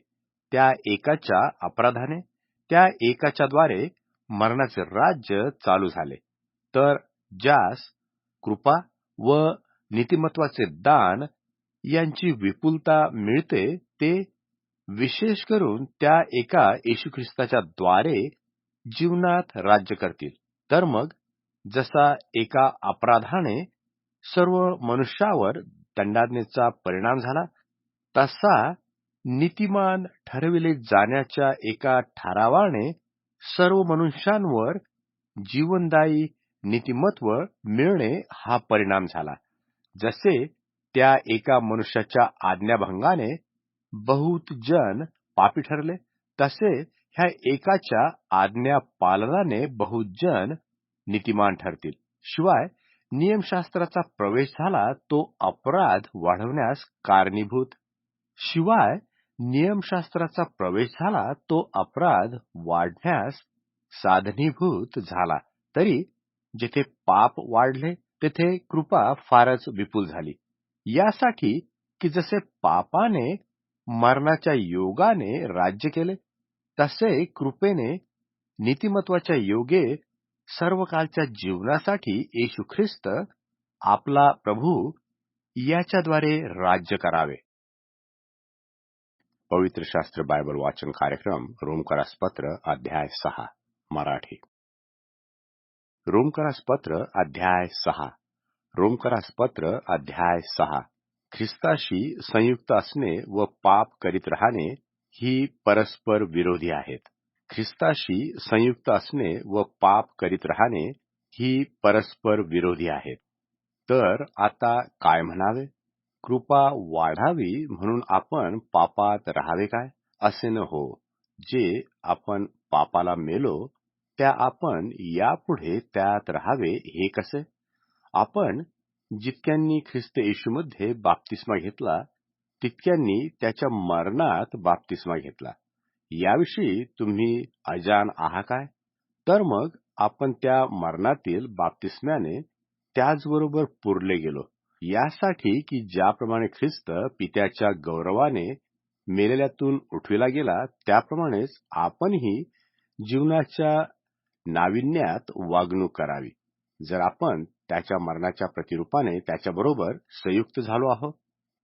त्या एकाच्या अपराधाने त्या एकाच्या द्वारे मरणाचे राज्य चालू झाले. तर ज्यास कृपा व नीतिमत्वाचे दान यांची विपुलता मिळते ते विशेष करून त्या एका येशू ख्रिस्ताच्या द्वारे जीवनात राज्य करतील. तर मग जसा एका अपराधाने सर्व मनुष्यावर दंडाज्ञेचा परिणाम झाला तसा नीतिमान ठरविले जाण्याच्या एका ठरावाने सर्व मनुष्यांवर जीवनदायी नीतिमत्व मिळणे हा परिणाम झाला. जसे त्या एका मनुष्याच्या आज्ञाभंगाने बहुत जन पापी ठरले तसे ह्या एकाच्या आज्ञा पालनाने बहुत जन नीतिमान ठरतील. शिवाय नियमशास्त्राचा प्रवेश झाला तो अपराध वाढवण्यास कारणीभूत. शिवाय नियमशास्त्राचा प्रवेश झाला तो अपराध वाढण्यास साधनीभूत झाला. तरी जेथे पाप वाढले तेथे कृपा फारच विपुल झाली. यासाठी की जसे पापाने मरणाच्या योगाने राज्य केले तसे कृपेने नीतिमत्वाच्या योगे सर्वकालच्या जीवनासाठी येशू ख्रिस्त आपला प्रभू याच्याद्वारे राज्य करावे. पवित्र शास्त्र बायबल वाचन कार्यक्रम रोमकरास पत्र अध्याय 6 मराठी. रोमकरास पत्र अध्याय 6. रोमकरास पत्र अध्याय 6. ख्रिस्ताशी संयुक्त असणे व पाप करीत राहणे ही परस्पर विरोधी आहेत. ख्रिस्ताशी संयुक्त असणे व पाप करीत राहणे ही परस्पर विरोधी आहेत. तर आता काय म्हणावे? कृपा वाढावी म्हणून आपण पापात राहावे काय? असे न हो. जे आपण पापाला मेलो त्या आपण यापुढे त्यात राहावे हे कसे? आपण जितक्यांनी ख्रिस्त येशूमध्ये बाप्तिस्मा घेतला तितक्यांनी त्याच्या मरणात बाप्तिस्मा घेतला. याविषयी तुम्ही अजाण आहात काय? तर मग आपण त्या मरणातील बाप्तिस्म्याने त्याचबरोबर पुरले गेलो, यासाठी की ज्याप्रमाणे ख्रिस्त पित्याच्या गौरवाने मेलेल्यातून उठविला गेला, त्याप्रमाणेच आपणही जीवनाच्या नाविन्यात वागणूक करावी. जर आपण त्याच्या मरणाच्या प्रतिरूपाने त्याच्याबरोबर संयुक्त झालो आहोत,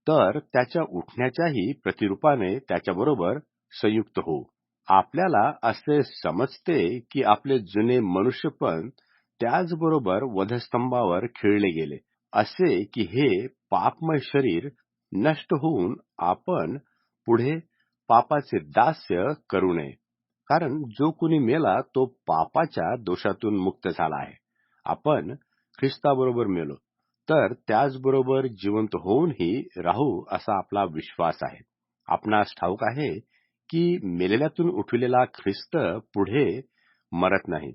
तर त्याच्या उठण्याच्याही प्रतिरूपाने त्याच्याबरोबर संयुक्त होऊ. आपल्याला असे समजते की आपले जुने मनुष्यपण त्याचबरोबर वधस्तंभावर खिळले गेले, असे की हे पापमय शरीर नष्ट होऊन आपण पुढे पापाचे दास्य करू नये. कारण जो कोणी मेला तो पापाच्या दोषातून मुक्त झाला आहे. आपण ख्रिस्ताबरोबर मेलो, तर त्याचबरोबर जिवंत होऊनही राहू असा आपला विश्वास आहे. आपणास ठाऊक आहे की मेलेल्यातून उठविलेला ख्रिस्त पुढे मरत नाही,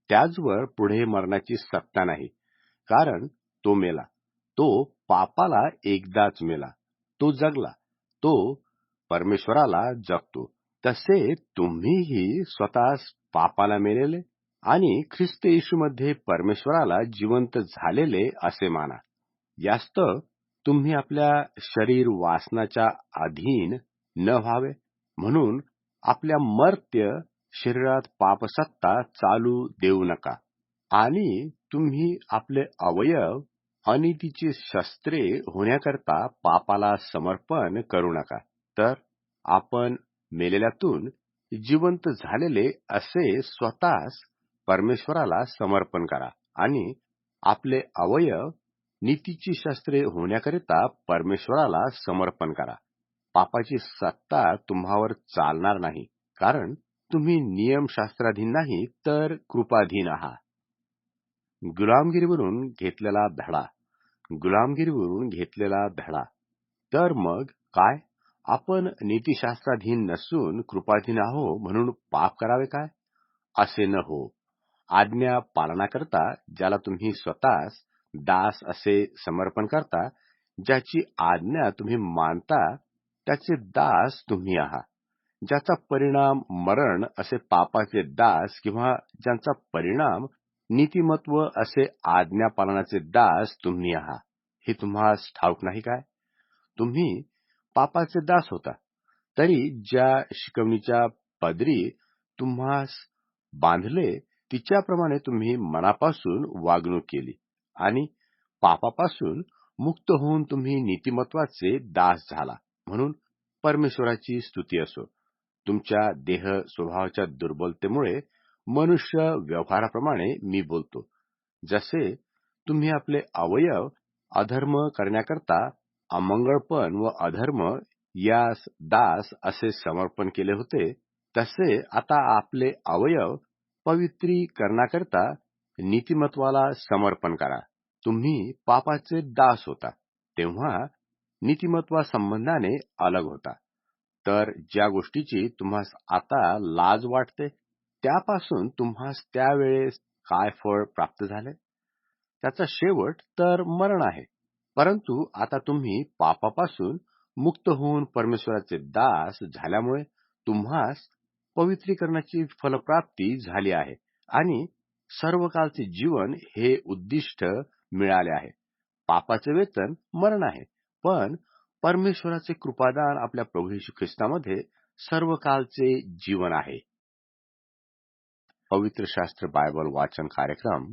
त्याचवर पुढे मरण्याची सत्ता नाही. कारण तो मेला, तो पापाला एकदाच मेला, तो जगला, तो परमेश्वराला जगतो. तसे तुम्हीही स्वतःस पापाला मेलेले आणि ख्रिस्त येशूमध्ये परमेश्वराला जिवंत झालेले असे माना. यास्तव तुम्ही आपल्या शरीर वासनाच्या अधीन न व्हावे म्हणून आपल्या मर्त्य शरीरात पापसत्ता चालू देऊ नका. आणि तुम्ही आपले अवयव अनितीची शस्त्रे होण्याकरता पापाला समर्पण करू नका. तर आपण मेलेल्यातून जिवंत झालेले असे स्वतःस परमेश्वराला समर्पण करा आणि आपले अवयव नीतीची शस्त्रे होण्याकरिता परमेश्वराला समर्पण करा. पापाची सत्ता तुम्हावर चालणार नाही, कारण तुम्ही नियमशास्त्राधीन नाही तर कृपाधीन आहात. गुलामगिरीवरून घेतलेला धडा. गुलामगिरीवरून घेतलेला धडा. तर मग काय? आपण नीतिशास्त्राधीन नसून कृपाधीन आहो म्हणून पाप करावे काय? असे न हो. आज्ञा पालनाकरता ज्याला तुम्ही स्वतःस दास असे समर्पण करता, ज्याची आज्ञा तुम्ही मानता, त्याचे दास तुम्ही आहात. ज्याचा परिणाम मरण असे पापाचे दास किंवा ज्यांचा परिणाम नीतिमत्व असे आज्ञापालनाचे दास तुम्ही आहात. हे तुम्हास ठाऊक नाही काय? तुम्ही पापाचे दास होता, तरी ज्या शिकवणीच्या पदरी तुम्हास बांधले तिच्याप्रमाणे तुम्ही मनापासून वागणूक केली आणि पापापासून मुक्त होऊन तुम्ही नीतिमत्वाचे दास झाला. म्हणून परमेश्वराची स्तुती असो. तुमच्या देह स्वभावाच्या दुर्बलतेमुळे मनुष्य व्यवहाराप्रमाणे मी बोलतो. जसे तुम्ही आपले अवयव अधर्म करण्याकरता अमंगळपण व अधर्म यास दास असे समर्पण केले होते, तसे आता आपले अवयव पवित्रीकरणाकरता नीतिमत्वाला समर्पण करा. तुम्ही पापाचे दास होता, तेव्हा नीतिमत्वासंबंधाने अलग होता. तर ज्या गोष्टीची तुम्हास आता लाज वाटते, त्यापासून तुम्हास त्यावेळेस काय फळ प्राप्त झाले? त्याचा शेवट तर मरण आहे. परंतु आता तुम्ही पापापासून मुक्त होऊन परमेश्वराचे दास झाल्यामुळे तुम्हास पवित्रीकरणाची फलप्राप्ती झाली आहे आणि सर्वकालचे जीवन हे उद्दिष्ट मिळाले आहे. पापाचे वेतन मरण आहे, पण परमेश्वराचे कृपादान आपल्या प्रभू येशू ख्रिस्तामध्ये सर्वकालचे जीवन आहे. पवित्र शास्त्र बायबल वाचन कार्यक्रम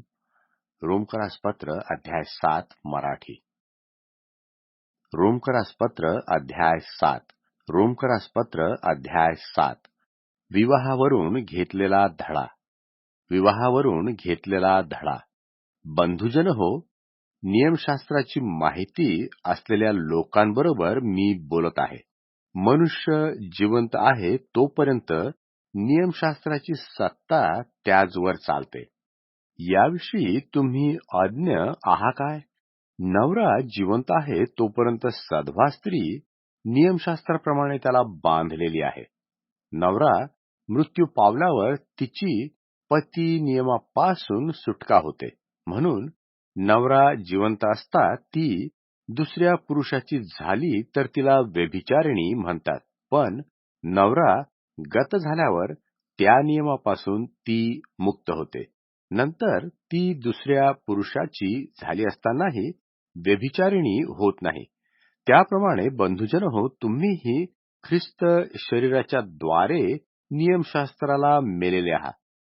रोमकरास पत्र अध्याय 7 मराठी. रोमकरास पत्र अध्याय 7. रोमकरास पत्र अध्याय 7. विवाहावरून घेतलेला धडा. विवाहावरून घेतलेला धडा. बंधुजन हो, नियमशास्त्राची माहिती असलेल्या लोकांबरोबर मी बोलत आहे. मनुष्य जिवंत आहे तोपर्यंत नियमशास्त्राची सत्ता त्याचवर चालते. याविषयी तुम्ही अज्ञ आहात काय? नवरा जिवंत आहे तोपर्यंत सधवा स्त्री नियमशास्त्राप्रमाणे त्याला बांधलेली आहे. नवरा मृत्यू पावल्यावर तिची पती नियमापासून सुटका होते. म्हणून नवरा जिवंत असता ती दुसऱ्या पुरुषाची झाली तर तिला व्यभिचारिणी म्हणतात. पण नवरा गत झाल्यावर त्या नियमापासून ती मुक्त होते. नंतर ती दुसऱ्या पुरुषाची झाली असतानाही व्यभिचारिणी होत नाही. त्याप्रमाणे बंधुजन तुम्हीही ख्रिस्त शरीराच्या द्वारे नियमशास्त्राला मेलेले आहात,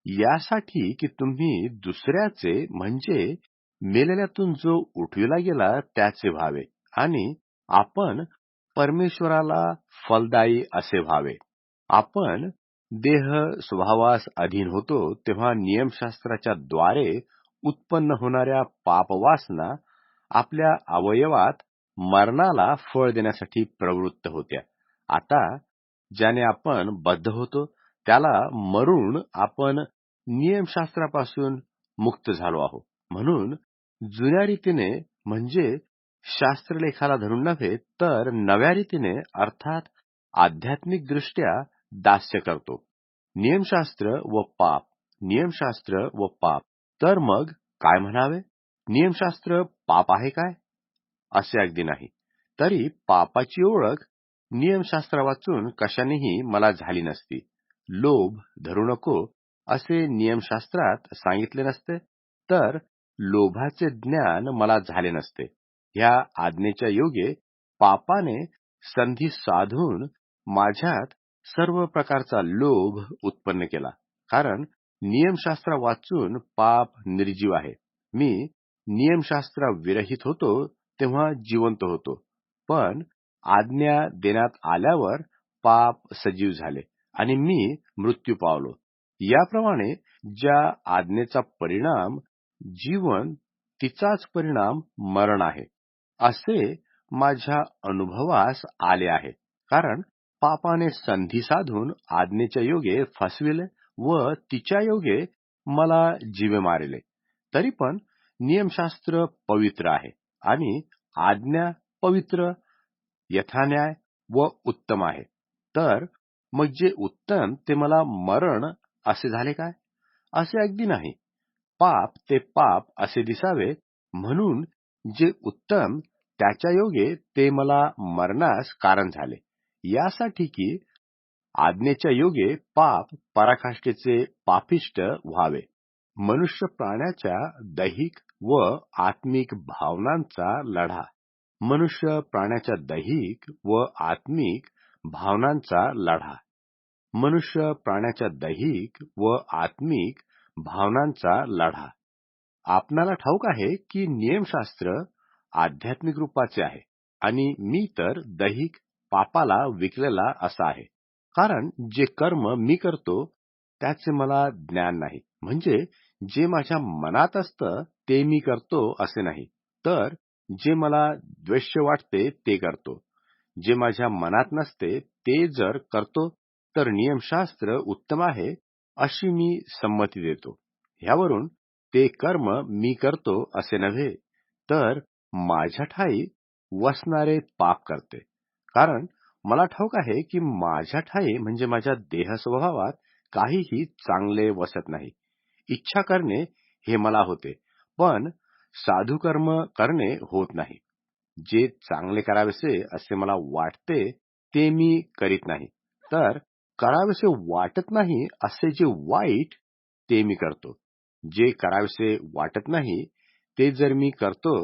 यासाठी की तुम्ही दुसऱ्याचे म्हणजे मेलेल्यातून जो उठविला गेला त्याचे व्हावे आणि आपण परमेश्वराला फलदायी असे व्हावे. आपण देह स्वभावास अधीन होतो तेव्हा नियमशास्त्राच्या द्वारे उत्पन्न होणाऱ्या पापवासना आपल्या अवयवात मरणाला फळ देण्यासाठी प्रवृत्त होत्या. आता ज्याने आपण बद्ध होतो त्याला मरून आपण नियमशास्त्रापासून मुक्त झालो आहोत. म्हणून जुन्या रीतीने म्हणजे शास्त्रलेखाला धरून नव्हे तर नव्या रीतीने अर्थात आध्यात्मिक दृष्ट्या दास्य करतो. नियमशास्त्र व पाप, नियमशास्त्र व पाप. तर मग काय म्हणावे? नियमशास्त्र पाप आहे काय? असे अगदी नाही. तरी पापाची ओळख नियमशास्त्र वाचून कशानेही मला झाली नसती. लोभ धरू नको असे नियमशास्त्रात सांगितले नसते, तर लोभाचे ज्ञान मला झाले नसते. ह्या आज्ञेच्या योगे पापाने संधी साधून माझ्यात सर्व प्रकारचा लोभ उत्पन्न केला. कारण नियमशास्त्र वाचून पाप निर्जीव आहे. मी नियमशास्त्र विरहित होतो तेव्हा जिवंत होतो, पण आज्ञा देण्यात आल्यावर पाप सजीव झाले आणि मी मृत्यू पावलो. याप्रमाणे ज्या आज्ञेचा परिणाम जीवन तिचाच परिणाम मरण आहे, असे माझ्या अनुभवास आले आहे. कारण पापाने संधी साधून आज्ञेच्या योगे फसविले व तिच्या योगे मला जीवे मारिले. तरी पण नियमशास्त्र पवित्र आहे आणि आज्ञा पवित्र, यथान्याय व उत्तम आहे. तर मग जे उत्तम ते मला मरण असे झाले काय? असे अगदी नाही. पाप ते पाप असे दिसावे म्हणून जे उत्तम त्याच्या योगे ते मला मरणास कारण झाले, यासाठी की आज्ञेच्या योगे पाप पराकाष्ठेचे पापिष्ट व्हावे. मनुष्य प्राण्याच्या दैहिक व आत्मिक भावनांचा लढा. मनुष्य प्राण्याच्या दैहिक व आत्मिक भावनांचा लढा. मनुष्य प्राण्याच्या दैहिक व आत्मिक भावनांचा लढा. आपणाला ठाऊक आहे की नियमशास्त्र आध्यात्मिक रूपाचे आहे आणि मी तर दैहिक पापाला विकलेला असा आहे. कारण जे कर्म मी करतो त्याचे मला ज्ञान नाही. म्हणजे जे माझ्या मनात असतं ते मी करतो असे नाही, तर जे मला द्वेष्य वाटते ते करतो. जे माझ्या मनात नसते ते जर करतो तर नियमशास्त्र उत्तम आहे अशी मी संमती देतो. ह्यावरून ते कर्म मी करतो असे नव्हे, तर माझ्या ठायी वसणारे पाप करते. कारण मला ठाऊक आहे की माझ्या ठायी म्हणजे माझ्या देह स्वभावात काहीही चांगले वसत नाही. इच्छा करणे हे मला होते, पण साधू कर्म करणे होत नाही. जे चांगले करावेसे असे मला वाटते ते मी करीत नाही, तर करावेसे वाटत नाही असे जे वाईट ते मी करतो. जे करावेसे वाटत नाही ते जर मी करतो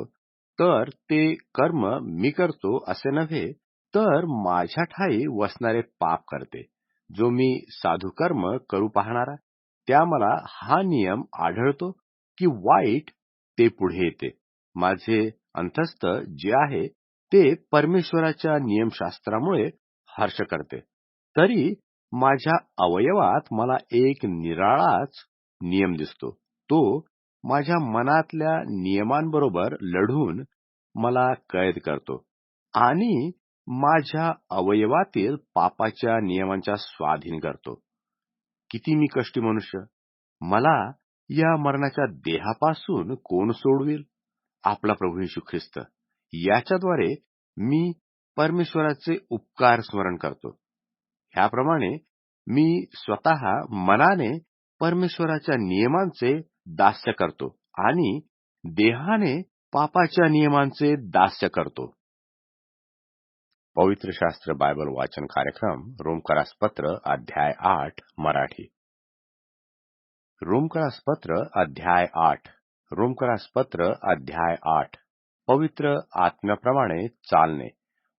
तर ते कर्म मी करतो असे नव्हे, तर माझ्या ठायी वसणारे पाप करते. जो मी साधू कर्म करू पाहणारा त्या मला हा नियम आढळतो की वाईट ते पुढे येते. माझे अंतस्थ जे आहे ते परमेश्वराच्या नियमशास्त्रामुळे हर्ष करते. तरी माझ्या अवयवात मला एक निराळाच नियम दिसतो. तो माझ्या मनातल्या नियमांबरोबर लढून मला कैद करतो आणि माझ्या अवयवातील पापाच्या नियमांच्या स्वाधीन करतो. किती मी कष्टी मनुष्य! मला या मरणाच्या देहापासून कोण सोडवेल? आपला प्रभू येशू ख्रिस्त. याच्याद्वारे मी परमेश्वराचे उपकार स्मरण करतो. ह्याप्रमाणे मी स्वतः मनाने परमेश्वराच्या नियमांचे दास्य करतो आणि देहाने पापाच्या नियमांचे दास्य करतो. पवित्र शास्त्र बायबल वाचन कार्यक्रम रोमकरासपत्र अध्याय 8 मराठी. रोमकरासपत्र अध्याय 8. रोमकरासपत्र अध्याय 8. पवित्र आत्म्याप्रमाणे चालणे.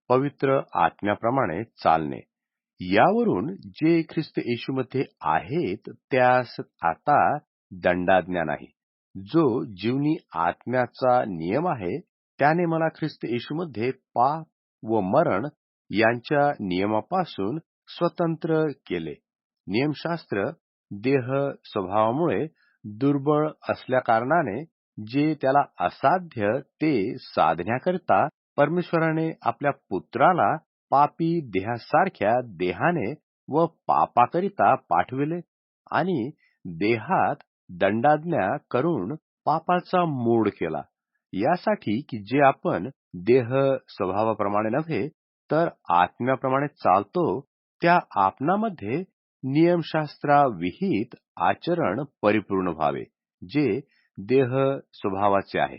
पवित्र आत्म्याप्रमाणे चालणे. यावरून जे ख्रिस्त येशूमध्ये आहेत त्यास आता दंडाज्ञा नाही. जो जीवनी आत्म्याचा नियम आहे त्याने मला ख्रिस्त येशूमध्ये पाप व मरण यांच्या नियमापासून स्वतंत्र केले. नियमशास्त्र देह स्वभावामुळे दुर्बळ असल्याकारणाने जे त्याला असाध्य ते साधण्याकरिता परमेश्वराने आपल्या पुत्राला पापी देहासारख्या देहाने व पापाकरिता पाठविले आणि देहात दंडाज्ञा करून पापाचा मूळ केला. यासाठी की जे आपण देह स्वभावाप्रमाणे नव्हे तर आत्म्याप्रमाणे चालतो त्या आपणामध्ये नियमशास्त्राविहित आचरण परिपूर्ण व्हावे. जे देह स्वभावाचे आहे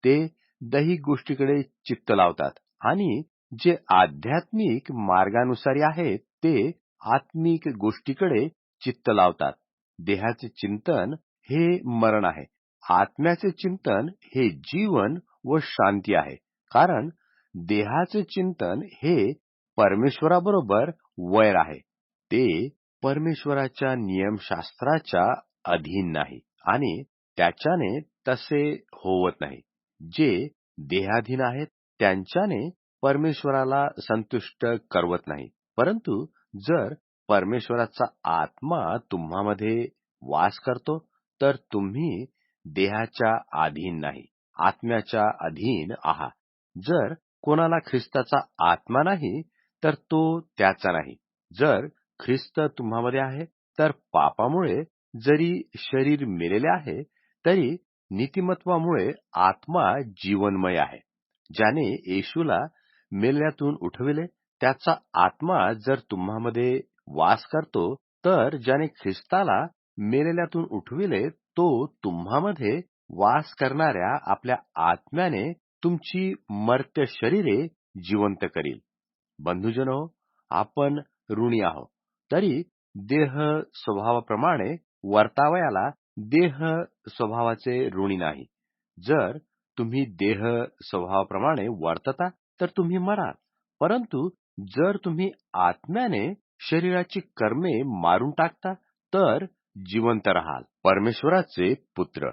ते दैहिक गोष्टीकडे चित्त लावतात आणि जे आध्यात्मिक मार्गानुसारी आहेत ते आत्मिक गोष्टीकडे चित्त लावतात. देहाचे चिंतन हे मरण आहे, आत्म्याचे चिंतन हे जीवन व शांती आहे. कारण देहाचे चिंतन हे परमेश्वराबरोबर वैर आहे. ते परमेश्वराच्या नियमशास्त्राच्या अधीन नाही आणि त्याच्याने तसे होवत नाही. जे देहाधीन आहेत त्यांच्याने परमेश्वराला संतुष्ट करवत नाही. परंतु जर परमेश्वराचा आत्मा तुम्हामध्ये वास करतो तर तुम्ही देहाच्या अधीन नाही, आत्म्याच्या अधीन आहात. जर कोणाला ख्रिस्ताचा आत्मा नाही तर तो त्याचा नाही. जर ख्रिस्त तुम्हामध्ये आहे तर पापामुळे जरी शरीर मेलेले आहे तरी नीतिमत्वामुळे आत्मा जीवनमय आहे. ज्याने येशूला मेल्यातून उठविले त्याचा आत्मा जर तुम्हामध्ये वास करतो तर ज्याने ख्रिस्ताला मेलेल्यातून उठविले तो तुम्हामध्ये वास करणाऱ्या आपल्या आत्म्याने तुमची मर्त्य शरीरे जिवंत करील. बंधुजनो, आपण ऋणी आहोत तरी देह स्वभावाप्रमाणे वर्तावयाला देह स्वभावाचे ऋणी नाही. जर तुम्ही देह स्वभावाप्रमाणे वर्तता तर तुम्ही मराल. परंतु जर तुम्ही आत्म्याने शरीराची कर्मे मारून टाकता तर जिवंत राहाल. परमेश्वराचे पुत्र.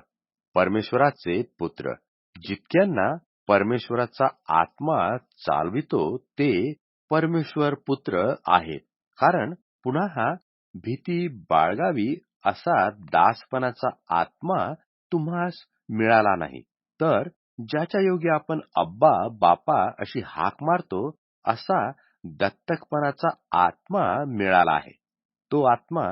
परमेश्वराचे पुत्र. जितक्यांना परमेश्वराचा आत्मा चालवितो ते परमेश्वर पुत्र आहेत. कारण पुन्हा भीती बाळगावी असा दासपणाचा आत्मा तुम्हास मिळाला नाही, तर ज्याच्या योगी आपण अब्बा बापा अशी हाक मारतो असा दत्तकपणाचा आत्मा मिळाला आहे. तो आत्मा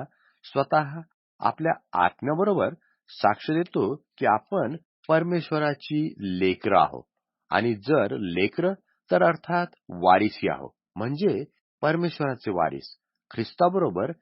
स्वतः आपल्या आत्म्याबरोबर साक्ष देतो की आपण परमेश्वराची लेकरं आहोत. आणि जर लेकरं तर अर्थात वारिसी आहोत, म्हणजे परमेश्वराचे वारीस, ख्रिस्ताबरोबर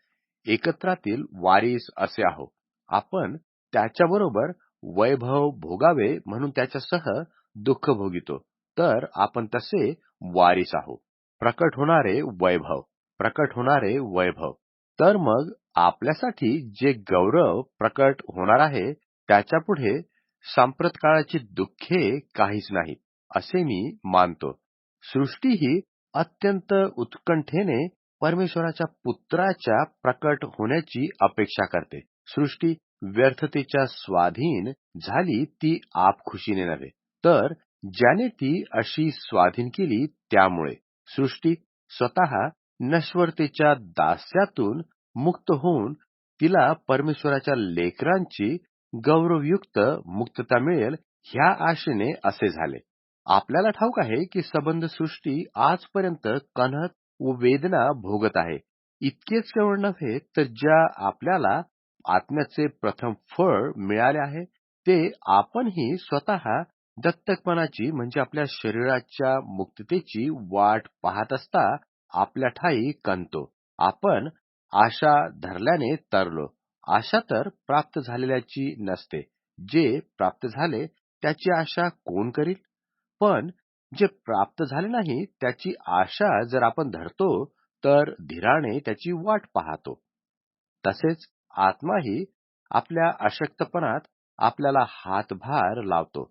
एकत्रातील वारीस असे आहोत. आपण त्याच्याबरोबर वैभव भोगावे म्हणून त्याच्यासह दुःख भोगितो, तर आपण तसे वारीस आहोत. प्रकट होणारे वैभव. प्रकट होणारे वैभव. तर मग आपल्यासाठी जे गौरव प्रकट होणार आहे त्याच्यापुढे सांप्रत काळाची दुःखे काहीच नाहीत असे मी मानतो. सृष्टी ही अत्यंत उत्कंठेने परमेश्वराच्या पुत्राच्या प्रकट होण्याची अपेक्षा करते. सृष्टी व्यर्थतेच्या स्वाधीन झाली ती आपखुशीने नव्हे, तर ज्याने ती अशी स्वाधीन केली त्यामुळे. सृष्टी स्वतः नश्वरतेच्या दास्यातून मुक्त होऊन तिला परमेश्वराच्या लेकरांची गौरवयुक्त मुक्तता मिळेल ह्या आशेने असे झाले. आपल्याला ठाऊक आहे की संबंध सृष्टी आजपर्यंत कण्हत व वेदना भोगत आहे. इतकेच केवळ नव्हे तर ज्या आपल्याला आत्म्याचे प्रथम फळ मिळाले आहे ते आपणही स्वतः दत्तकपणाची म्हणजे आपल्या शरीराच्या मुक्ततेची वाट पाहत असता आपल्या ठाई कणतो. आपण आशा धरल्याने तरलो. आशा तर प्राप्त झालेल्याची नसते, जे प्राप्त झाले त्याची आशा कोण करील? पण जे प्राप्त झाले नाही त्याची आशा जर आपण धरतो तर धीराने त्याची वाट पाहतो. तसेच आत्माही आपल्या अशक्तपणात आपल्याला हातभार लावतो.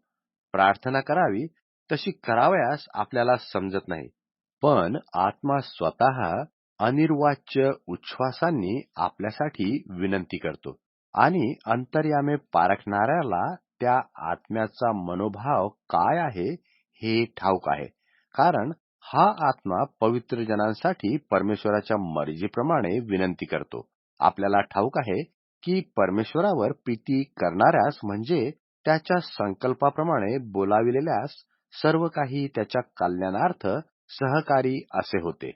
प्रार्थना करावी तशी करावयास आपल्याला समजत नाही, पण आत्मा स्वतः अनिर्वाच्य उच्छ्वासांनी आपल्यासाठी विनंती करतो आणि अंतर्यामे पारखणाऱ्याला त्या आत्म्याचा मनोभाव काय आहे हे ठाऊक आहे, कारण हा आत्मा पवित्र जनांसाठी परमेश्वराच्या मर्जीप्रमाणे विनंती करतो. आपल्याला ठाऊक आहे की परमेश्वरावर प्रीती करणाऱ्यास म्हणजे त्याच्या संकल्पाप्रमाणे बोलाविलेल्यास सर्व काही त्याच्या कल्याणार्थ सहकारी असे होते.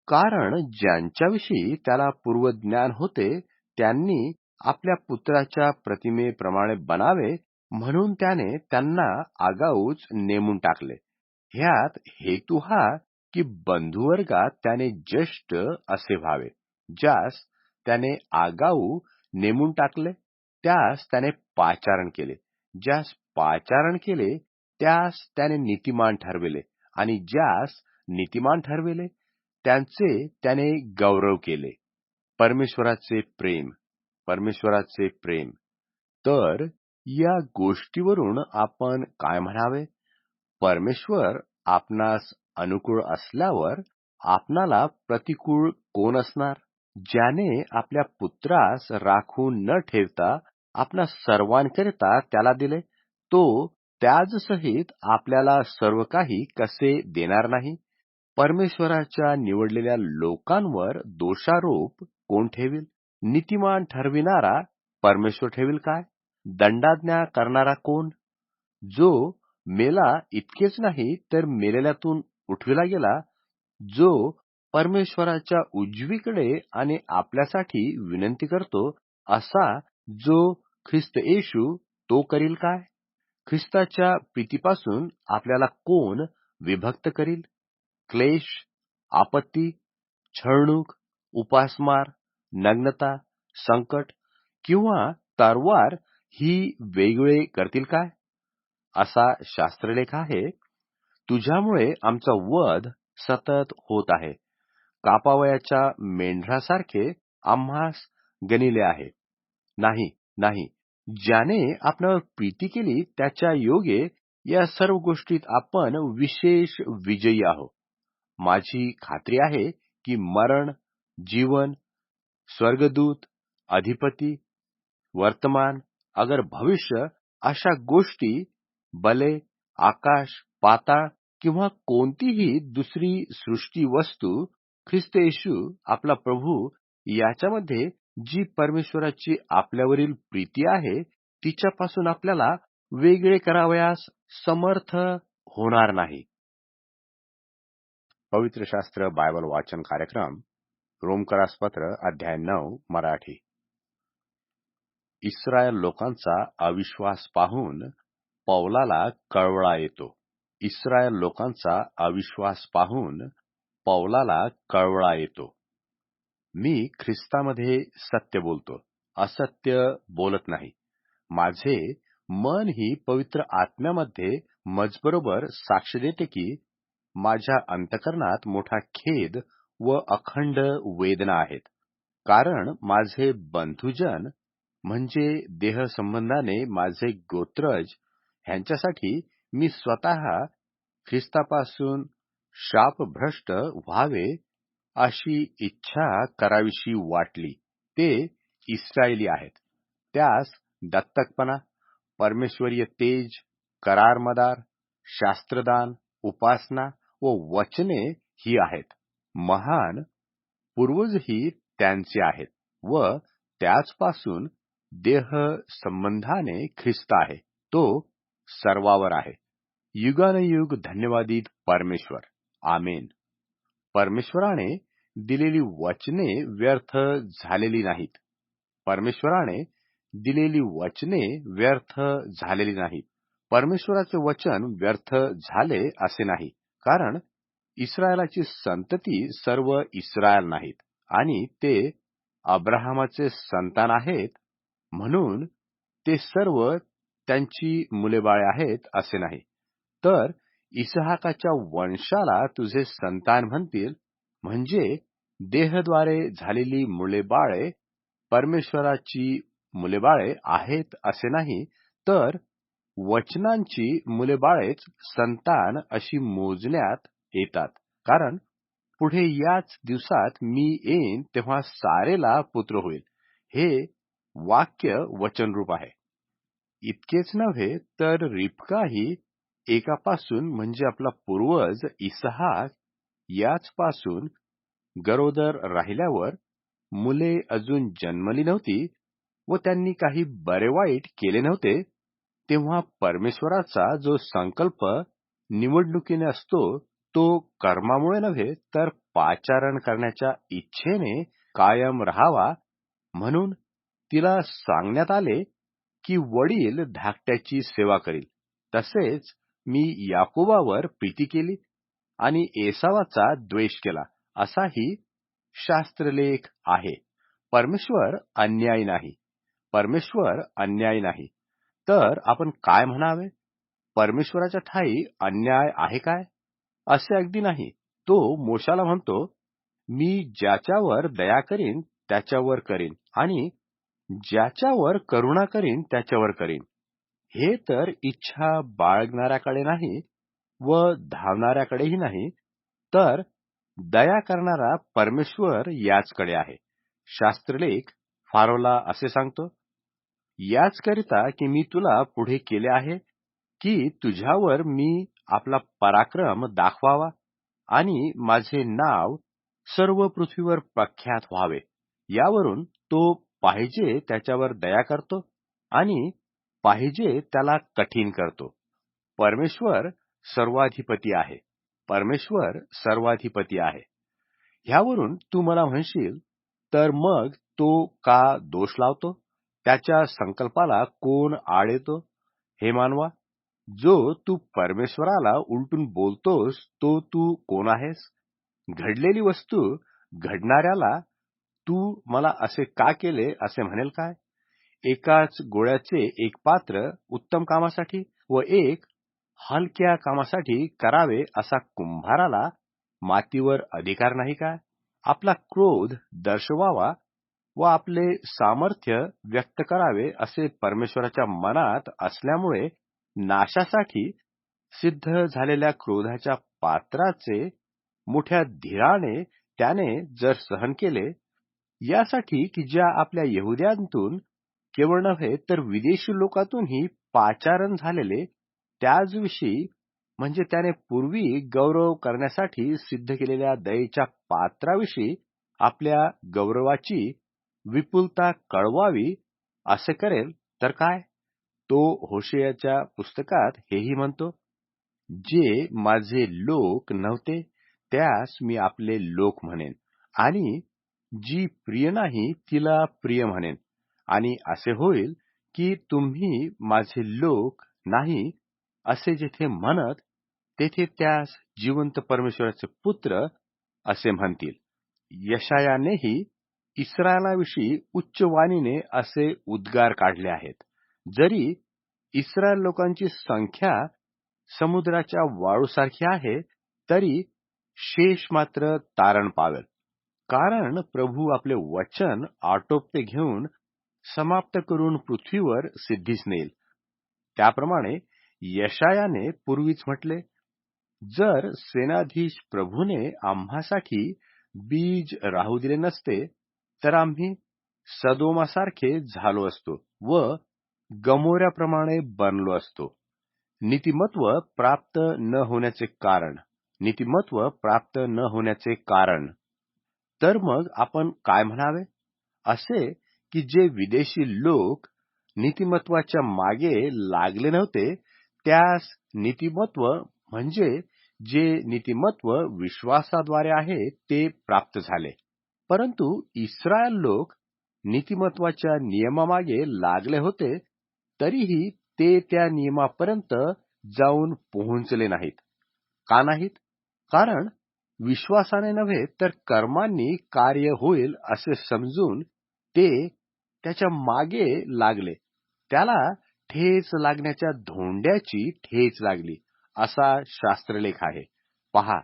कारण ज्यांच्याविषयी त्याला पूर्वज्ञान होते त्यांनी आपल्या पुत्राच्या प्रतिमेप्रमाणे बनावे म्हणून त्याने त्यांना आगाऊच नेमून टाकले. ह्यात हेतू हा की बंधुवर्गात त्याने ज्येष्ठ असे व्हावे. ज्यास त्याने आगाऊ नेमून टाकले त्यास त्याने पाचारण केले, ज्यास पाचारण केले त्यास त्याने नीतिमान ठरविले, आणि ज्यास नीतिमान ठरविले त्यांचे त्याने गौरव केले. परमेश्वराचे प्रेम, परमेश्वराचे प्रेम. तर या गोष्टीवरून आपण काय म्हणावे? परमेश्वर आपणास अनुकूळ असल्यावर आपणाला प्रतिकूळ कोण असणार? ज्याने आपल्या पुत्रास राखून न ठेवता आपणा सर्वांकरिता त्याला दिले, तो त्याचसहित आपल्याला सर्व काही कसे देणार नाही? परमेश्वराच्या निवडलेल्या लोकांवर दोषारोप कोण ठेवील? नीतिमान ठरविणारा परमेश्वर ठेवील काय? दंडाज्ञा करणारा कोण? जो मेला इतकेच नाही तर मेलेल्यातून उठविला गेला, जो परमेश्वराच्या उजवीकडे आणि आपल्यासाठी विनंती करतो, असा जो ख्रिस्त येशू, तो करील काय? ख्रिस्ताच्या प्रीतीपासून आपल्याला कोण विभक्त करील? क्लेश, आपत्ती, छळणूक, उपासमार, नग्नता, संकट किंवा तरवार ही वेगळे करतील काय? असा शास्त्रलेख आहे, तुझ्यामुळे आमचा वध सतत होत आहे. कापावयाच्या मेंढरासारखे आम्हास गणिले आहे. नाही, नाही, ज्याने आपणावर प्रीती केली त्याच्या योगे या सर्व गोष्टीत आपण विशेष विजयी आहोत. माझी खात्री आहे की मरण, जीवन, स्वर्गदूत, अधिपती, वर्तमान, अगर भविष्य, अशा गोष्टी, बले, आकाश, पाताळ किंवा कोणतीही दुसरी सृष्टी वस्तू, ख्रिस्त येशू आपला प्रभू याच्यामध्ये जी परमेश्वराची आपल्यावरील प्रीती आहे तिच्यापासून आपल्याला वेगळे करावयास समर्थ होणार नाही. पवित्र शास्त्र बायबल वाचन कार्यक्रम रोमकरास पत्र अध्याय 9 मराठी. इस्रायल लोकांचा अविश्वास पाहून पौलाला कळवळा येतो. इस्रायल लोकांचा अविश्वास पाहून पौलाला कळवळा येतो. मी ख्रिस्तामध्ये सत्य बोलतो, असत्य बोलत नाही. माझे मन ही पवित्र आत्म्यामध्ये मजबरोबर साक्ष देते की माझ्या अंतकरणात मोठा खेद व अखंड वेदना आहेत. कारण माझे बंधुजन म्हणजे देहसंबंधाने माझे गोत्रज ह्यांच्यासाठी मी स्वतः ख्रिस्तापासून शापभ्रष्ट व्हावे अशी इच्छा करावीशी वाटली. ते इस्रायली आहेत. त्यास दत्तकपणा, परमेश्वरीय तेज, करारमदार, शास्त्रदान, उपासना व वचने ही आहेत. महान पूर्वजही त्यांचे आहेत व त्याचपासून देह संबंधाने ख्रिस्त आहे. तो सर्वावर आहे. युगानयुग धन्यवादित परमेश्वर. आमेन. परमेश्वराने दिलेली वचने व्यर्थ झालेली नाहीत. परमेश्वराने दिलेली वचने व्यर्थ झालेली नाहीत. परमेश्वराचे वचन व्यर्थ झाले असे नाही, कारण इस्रायलाची संतती सर्व इस्रायल नाहीत आणि ते अब्राहामाचे संतान आहेत म्हणून ते सर्व त्यांची मुलेबाळे आहेत असे नाही. तर इसहाकाच्या वंशाला तुझे संतान म्हणतील, म्हणजे देहद्वारे झालेली मुलेबाळे परमेश्वराची मुलेबाळे आहेत असे नाही, तर वचनांची मुलेबाळेच संतान अशी मोजण्यात येतात. कारण पुढे याच दिवसात मी येईन तेव्हा सारेला पुत्र होईल. हे वाक्य वचनरूप आहे. इतकेच नव्हे तर रिबकाही एकापासून म्हणजे आपला पूर्वज इसहाक याचपासून गरोदर राहिल्यावर मुले अजून जन्मली नव्हती व त्यांनी काही बरे वाईट केले नव्हते, तेव्हा परमेश्वराचा जो संकल्प निवडणुकीने असतो तो कर्मामुळे नव्हे तर पाचारण करण्याच्या इच्छेने कायम राहावा, म्हणून तिला सांगण्यात आले की वडील धाकट्याची सेवा करील. तसेच मी याकोबावर प्रीती केली आणि एसावाचा द्वेष केला, असाही शास्त्रलेख आहे. परमेश्वर अन्यायी नाही. परमेश्वर अन्यायी नाही. तर आपण काय म्हणावे? परमेश्वराच्या ठायी अन्याय आहे काय? असे अगदी नाही. तो मोशाला म्हणतो, मी ज्याच्यावर दया करीन त्याच्यावर करीन आणि ज्याच्यावर करुणा करीन त्याच्यावर करीन. हे तर इच्छा बाळगणाऱ्याकडे नाही व धावणाऱ्याकडेही नाही, तर दया करणारा परमेश्वर याचकडे आहे. शास्त्रलेख फारोला असे सांगतो, याचकरिता की मी तुला पुढे केले आहे की तुझ्यावर मी आपला पराक्रम दाखवावा आणि माझे नाव सर्व पृथ्वीवर प्रख्यात व्हावे. यावरून तो पाहिजे त्याच्यावर दया करतो आणि पाहिजे त्याला कठीण करतो. परमेश्वर सर्वाधिपती आहे. परमेश्वर सर्वाधिपती आहे. ह्यावरून तू मला म्हणशील, तर मग तो का दोष लावतो? त्याच्या संकल्पाला कोण आड येतो? हे मानवा, जो तू परमेश्वराला उलटून बोलतोस तो तू कोण आहेस? घडलेली वस्तू घडणाऱ्याला तू मला असे का केले असे म्हणेल काय? एकाच गोळ्याचे एक पात्र उत्तम कामासाठी व एक हलक्या कामासाठी करावे असा कुंभाराला मातीवर अधिकार नाही काय? आपला क्रोध दर्शवावा व आपले सामर्थ्य व्यक्त करावे असे परमेश्वराच्या मनात असल्यामुळे नाशासाठी सिद्ध झालेल्या क्रोधाच्या पात्राचे मोठ्या धीराने त्याने जर सहन केले, यासाठी की ज्या आपल्या यहुद्यांतून केवळ नव्हे तर विदेशी लोकातूनही पाचारण झालेले त्याचविषयी म्हणजे त्याने पूर्वी गौरव करण्यासाठी सिद्ध केलेल्या दयेच्या पात्राविषयी आपल्या गौरवाची विपुलता कळवावी असे करेल तर काय? तो होशेयाच्या पुस्तकात हेही म्हणतो, जे माझे लोक नव्हते त्यास मी आपले लोक म्हणेन आणि जी प्रिय नाही तिला प्रिय म्हणेन. आणि असे होईल की तुम्ही माझे लोक नाही असे जेथे म्हणत तेथे त्यास जिवंत परमेश्वराचे पुत्र असे म्हणतील. यशायानेही इस्रायलाविषयी उच्च वाणीने असे उद्गार काढले आहेत. जरी इस्रायल लोकांची संख्या समुद्राच्या वाळूसारखी आहे, तरी शेष मात्र तारण पावेल. कारण प्रभू आपले वचन आटोपते घेऊन समाप्त करून पृथ्वीवर सिद्धीस नेईल. त्याप्रमाणे यशायाने पूर्वीच म्हटले, जर सेनाधीश प्रभूने आम्हासाठी बीज राहू दिले नसते तर आम्ही सदोमासारखे झालो असतो व गमोऱ्याप्रमाणे बनलो असतो. नीतिमत्व प्राप्त न होण्याचे कारण. नीतिमत्व प्राप्त न होण्याचे कारण. तर मग आपण काय म्हणावे? असे की जे विदेशी लोक नीतिमत्वाच्या मागे लागले नव्हते त्यास नीतिमत्व म्हणजे जे नीतिमत्व विश्वासाद्वारे आहे ते प्राप्त झाले. परंतु इस्रायल लोक नीतिमत्वाच्या नियमामागे लागले होते, तरीही ते त्या नियमापर्यंत जाऊन पोहोचले नाहीत. का नाहीत? कारण विश्वासाने नव्हे तर कर्मांनी कार्य होईल असे समजून ते त्याच्या मागे लागले. त्याला ठेच लागण्याच्या धोंड्याची ठेच लागली असा शास्त्रलेख आहे. पहा,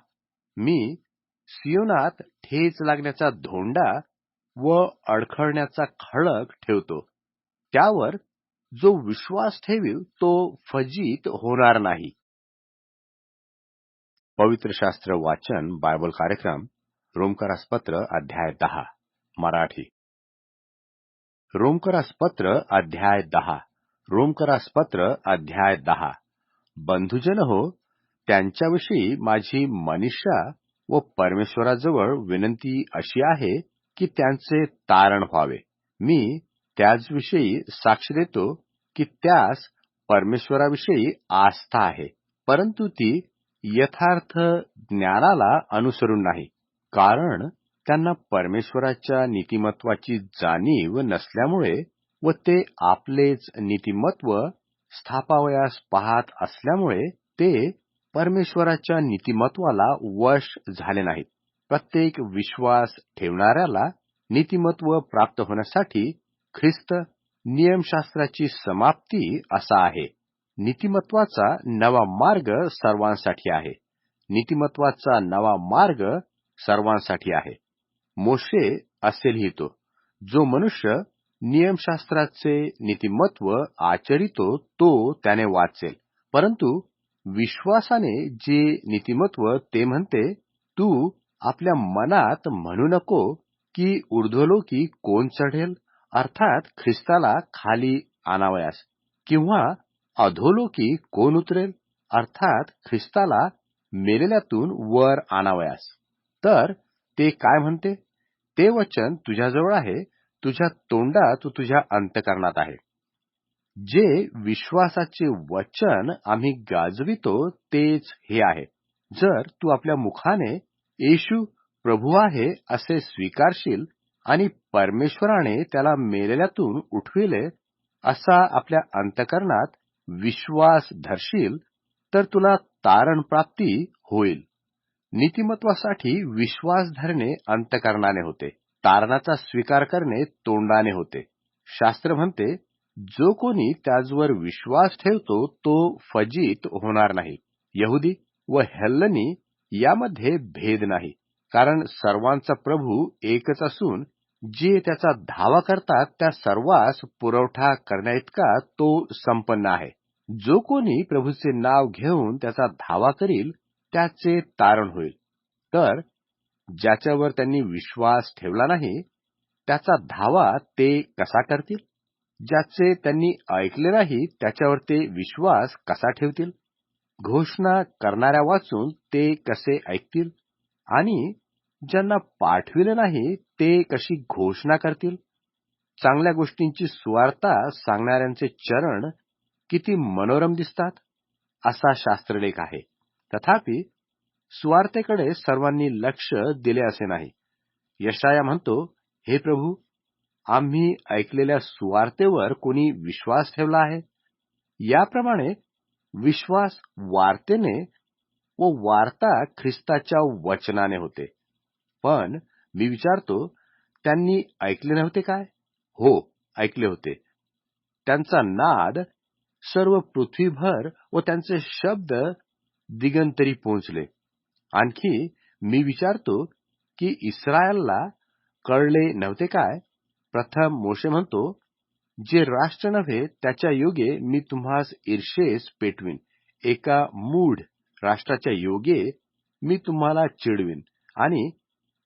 मी सियोनात ठेच लागण्याचा धोंडा व अडखळण्याचा खळग ठेवतो. त्यावर जो विश्वास ठेवील तो फजित होणार नाही. पवित्र शास्त्र वाचन बायबल कार्यक्रम रोमकरास पत्र अध्याय 10 मराठी. रोमकरास पत्र अध्याय 10. रोमकरास पत्र अध्याय 10. बंधुजन हो, त्यांच्याविषयी माझी मनीषा व परमेश्वराजवळ विनंती अशी आहे की त्यांचे तारण व्हावे. मी त्याचविषयी साक्ष देतो की त्यास परमेश्वराविषयी आस्था आहे, परंतु ती यथार्थ ज्ञानाला अनुसरून नाही, कारण त्यांना परमेश्वराच्या नीतिमत्वाची जाणीव नसल्यामुळे व ते आपलेच नीतिमत्व स्थापावयास पाहत असल्यामुळे ते परमेश्वराच्या नीतिमत्वाला वश झाले नाहीत. प्रत्येक विश्वास ठेवणाऱ्याला नीतिमत्व प्राप्त होण्यासाठी ख्रिस्त नियमशास्त्राची समाप्ती असा आहे. नीतिमत्वाचा नवा मार्ग सर्वांसाठी आहे. नीतिमत्वाचा नवा मार्ग सर्वांसाठी आहे. मोशे असे लिहितो, जो मनुष्य नियमशास्त्राचे नीतिमत्व आचरितो तो त्याने वाचेल. परंतु विश्वासाने जे नीतिमत्व ते म्हणते, तू आपल्या मनात म्हणू नको की ऊर्ध्वलोकी कोण चढेल, अर्थात ख्रिस्ताला खाली आणावयास, किंवा अधोलोकी कोण उतरेल, अर्थात ख्रिस्ताला मेलेल्यातून वर आणावयास. तर ते काय म्हणते? ते वचन तुझ्याजवळ आहे, तुझ्या तोंडात व तुझ्या अंतःकरणात आहे. जे विश्वासाचे वचन आम्ही गाजवितो तेच हे आहे. जर तू आपल्या मुखाने येशू प्रभू आहे असे स्वीकारशील आणि परमेश्वराने त्याला मेलेल्यातून उठविले असा आपल्या अंतःकरणात विश्वास धरशील, तर तुला तारण प्राप्ती होईल. नीतिमत्वासाठी विश्वास धरणे अंतःकरणाने होते, तारणाचा स्वीकार करणे तोंडाने होते. शास्त्र म्हणते, जो कोणी त्याचवर विश्वास ठेवतो तो फजित होणार नाही. यहुदी व हेल्लनी यामध्ये भेद नाही, कारण सर्वांचा प्रभू एकच असून जे त्याचा धावा करतात त्या सर्वांस पुरवठा करण्याइतका तो संपन्न आहे. जो कोणी प्रभूचे नाव घेऊन त्याचा धावा करील त्याचे तारण होईल. तर ज्याच्यावर त्यांनी विश्वास ठेवला नाही त्याचा धावा ते कसा करतील? ज्याचे त्यांनी ऐकले नाही त्याच्यावर ते विश्वास कसा ठेवतील? घोषणा करणाऱ्या वाचून ते कसे ऐकतील? आणि ज्यांना पाठविले नाही ते कशी घोषणा करतील? चांगल्या गोष्टींची सुवार्ता सांगणाऱ्यांचे चरण किती मनोरम दिसतात, असा शास्त्रलेख आहे. तथापि सुवार्तेकडे सर्वांनी लक्ष दिले असे नाही. यशाया म्हणतो, हे प्रभू, आम्ही ऐकलेल्या सुवार्तेवर कोणी विश्वास ठेवला आहे? याप्रमाणे विश्वास वार्तेने व वार्ता ख्रिस्ताच्या वचनाने होते. पण मी विचारतो, त्यांनी ऐकले नव्हते काय? हो, ऐकले होते. त्यांचा नाद सर्व पृथ्वीभर व त्यांचे शब्द दिगंतरी पोहोचले. आणखी मी विचारतो की इस्रायलला कळले नव्हते काय? प्रथम मोशे म्हणतो, जे राष्ट्र नव्हे त्याच्या योगे मी तुम्हास ईर्षेस पेटवीन, एका मूढ राष्ट्राच्या योगे मी तुम्हाला चिडवीन. आणि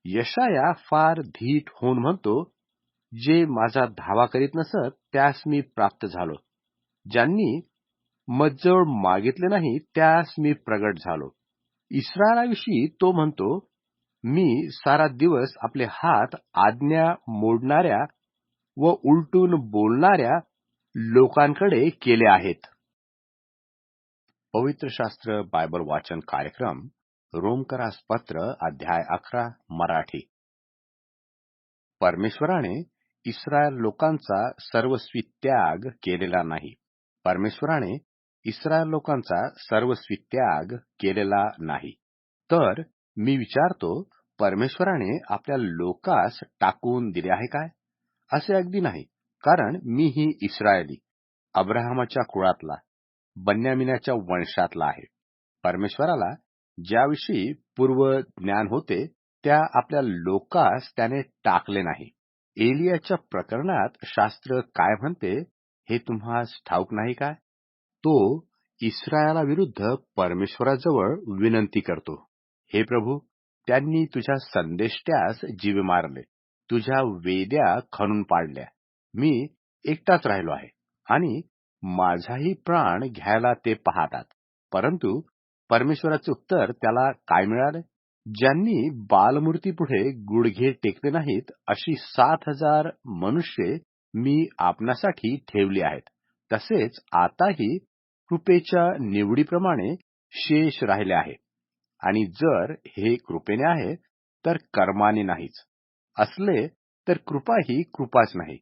यशाया फार धीट होऊन म्हणतो, जे माझा धावा करीत नसत त्यास मी प्राप्त झालो, ज्यांनी मजजवळ मागितले नाही त्यास मी प्रगट झालो. इस्रायलाविषयी तो म्हणतो, मी सारा दिवस आपले हात आज्ञा मोडणाऱ्या व उलटून बोलणाऱ्या लोकांकडे केले आहेत. पवित्र शास्त्र बायबल वाचन कार्यक्रम रोमकरास पत्र अध्याय 11 मराठी. परमेश्वराने इस्रायल लोकांचा सर्वस्वी त्याग केलेला नाही. परमेश्वराने इस्रायल लोकांचा सर्वस्वी त्याग केलेला नाही. तर मी विचारतो, परमेश्वराने आपल्या लोकास टाकून दिले आहे काय? असे अगदी नाही, कारण मीही इस्रायली, अब्राहमाच्या कुळातला, बन्यामिनाच्या वंशातला आहे. परमेश्वराला ज्याविषयी पूर्व ज्ञान होते त्या आपल्या लोकास त्याने टाकले नाही. एलियाच्या प्रकरणात शास्त्र काय म्हणते हे तुम्हास ठाऊक नाही काय? तो इस्रायलाविरुद्ध परमेश्वराजवळ विनंती करतो, हे प्रभू, त्यांनी तुझ्या संदेष्ट्यास जीवे मारले, तुझ्या वेद्या खणून पाडल्या. मी एकटाच राहिलो आहे आणि माझाही प्राण घ्यायला ते पाहतात. परंतु परमेश्वराचे उत्तर त्याला काय मिळाले? ज्यांनी बालमूर्तीपुढे गुडघे टेकले नाहीत अशी 7,000 मनुष्ये मी आपणासाठी ठेवली आहेत. तसेच आताही कृपेच्या निवडीप्रमाणे शेष राहिले आहे. आणि जर हे कृपेने आहे तर कर्माने नाहीच. असले तर कृपा ही कृपाच नाही.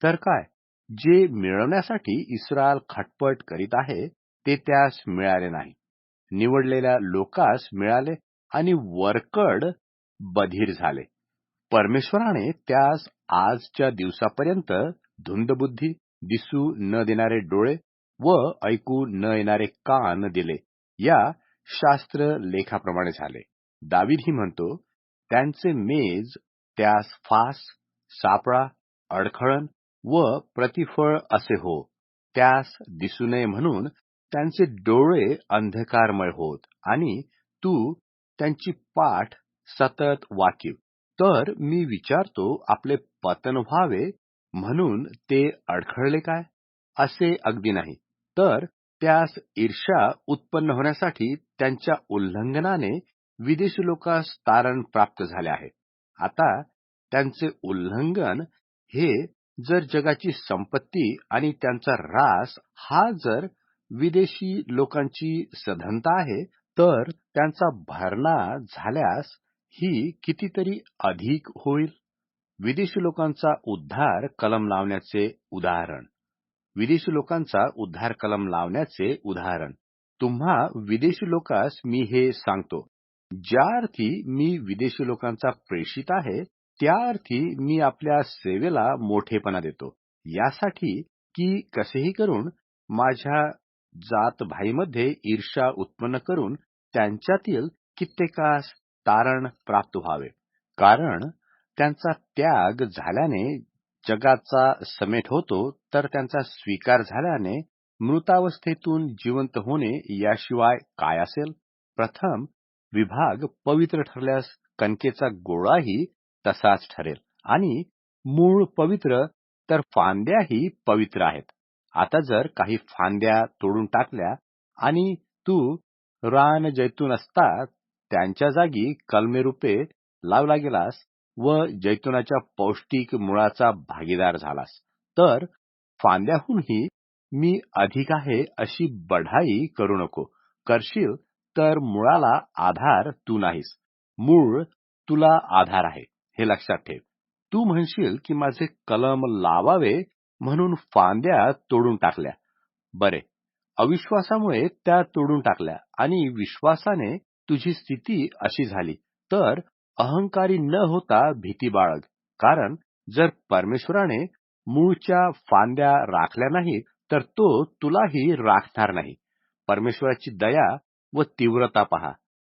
तर काय? जे मिळवण्यासाठी इस्रायल खटपट करीत आहे ते त्यास मिळाले नाही. निवडलेल्या लोकास मिळाले आणि वरकड बधीर झाले. परमेश्वराने त्यास आजच्या दिवसापर्यंत धुंदबुद्धी, दिसू न देणारे डोळे व ऐकू न येणारे कान दिले. या शास्त्र लेखाप्रमाणे झाले. दावीदही म्हणतो, त्यांचे मेज त्यास फास, सापळा, अडखळण व प्रतिफळ असे हो. त्यास दिसू नये म्हणून त्यांचे डोळे अंधकारमय होत आणि तू त्यांची पाठ सतत वाकीव. तर मी विचारतो, आपले पतन व्हावे म्हणून ते अडखळले काय? असे अगदी नाही. तर त्यास ईर्ष्या उत्पन्न होण्यासाठी त्यांच्या उल्लंघनाने विदेशी लोकांस तारण प्राप्त झाले आहे. आता त्यांचे उल्लंघन हे जर जगाची संपत्ती आणि त्यांचा ऱ्हास हा जर विदेशी लोकांची सधनता आहे, तर त्यांचा भरणा झाल्यास ही कितीतरी अधिक होईल. विदेशी लोकांचा उद्धार कलम लावण्याचे उदाहरण. विदेशी लोकांचा उद्धार कलम लावण्याचे उदाहरण. तुम्हा विदेशी लोकास मी हे सांगतो, ज्या अर्थी मी विदेशी लोकांचा प्रेषित आहे त्या अर्थी मी आपल्या सेवेला मोठेपणा देतो, यासाठी की कसेही करून माझ्या जात भाईमध्ये ईर्ष्या उत्पन्न करून त्यांच्यातील कित्येकास तारण प्राप्त व्हावे. कारण त्यांचा त्याग झाल्याने जगाचा समेट होतो, तर त्यांचा स्वीकार झाल्याने मृतावस्थेतून जिवंत होणे याशिवाय काय असेल? प्रथम विभाग पवित्र ठरल्यास कणकेचा गोळाही तसाच ठरेल आणि मूळ पवित्र तर फांद्याही पवित्र आहेत. आता जर काही फांद्या तोडून टाकल्या आणि तू रान जैतून असता त्यांच्या जागी कलमे रुपे लावला गेलास व जैतुनाच्या पौष्टिक मुळाचा भागीदार झालास, तर फांद्याहूनही मी अधिक आहे अशी बढाई करू नको. करशील तर मुळाला आधार तू नाहीस, मूळ तुला आधार आहे, हे लक्षात ठेव. तू म्हणशील की माझे कलम लावावे म्हणून फांद्या तोडून टाकल्या. बरे, अविश्वासामुळे त्या तोडून टाकल्या आणि विश्वासाने तुझी स्थिती अशी झाली, तर अहंकारी न होता भीती बाळग. कारण जर परमेश्वराने मूळच्या फांद्या राखल्या नाहीत तर तो तुलाही राखणार नाही. परमेश्वराची दया व तीव्रता पहा.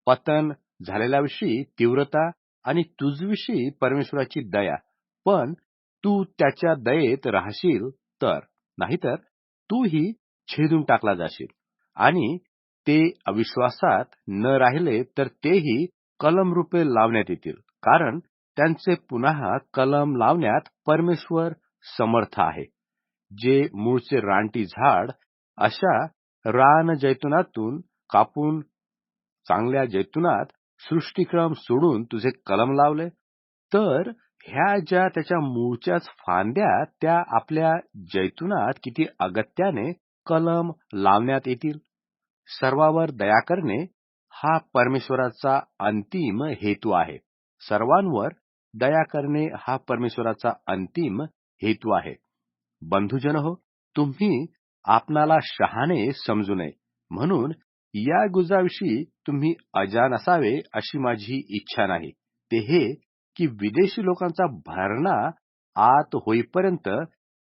पतन झालेल्याविषयी तीव्रता आणि तुझविषयी परमेश्वराची दया. पण तू त्याच्या दयेत राहशील तर, नाहीतर तूही छेदून टाकला जाशील. आणि ते अविश्वासात न राहिले तर तेही कलम रुपे लावण्यात येतील, कारण त्यांचे पुन्हा कलम लावण्यात परमेश्वर समर्थ आहे. जे मूळचे रानटी झाड अशा रान जैतुनातून कापून चांगल्या जैतुनात सृष्टिक्रम सोडून तुझे कलम लावले, तर ह्या ज्या त्याच्या मूळच्याच फांद्या त्या आपल्या जैतुनात किती अगत्याने कलम लावण्यात येतील. सर्वावर दया करणे हा परमेश्वराचा अंतिम हेतू आहे. सर्वांवर दया करणे हा परमेश्वराचा अंतिम हेतू आहे. बंधुजन हो, तुम्ही आपणाला शहाणे समजू नये म्हणून या गुजाविषयी तुम्ही अजाण असावे अशी माझी इच्छा नाही. ते हे की विदेशी लोकांचा भरणा आत होईपर्यंत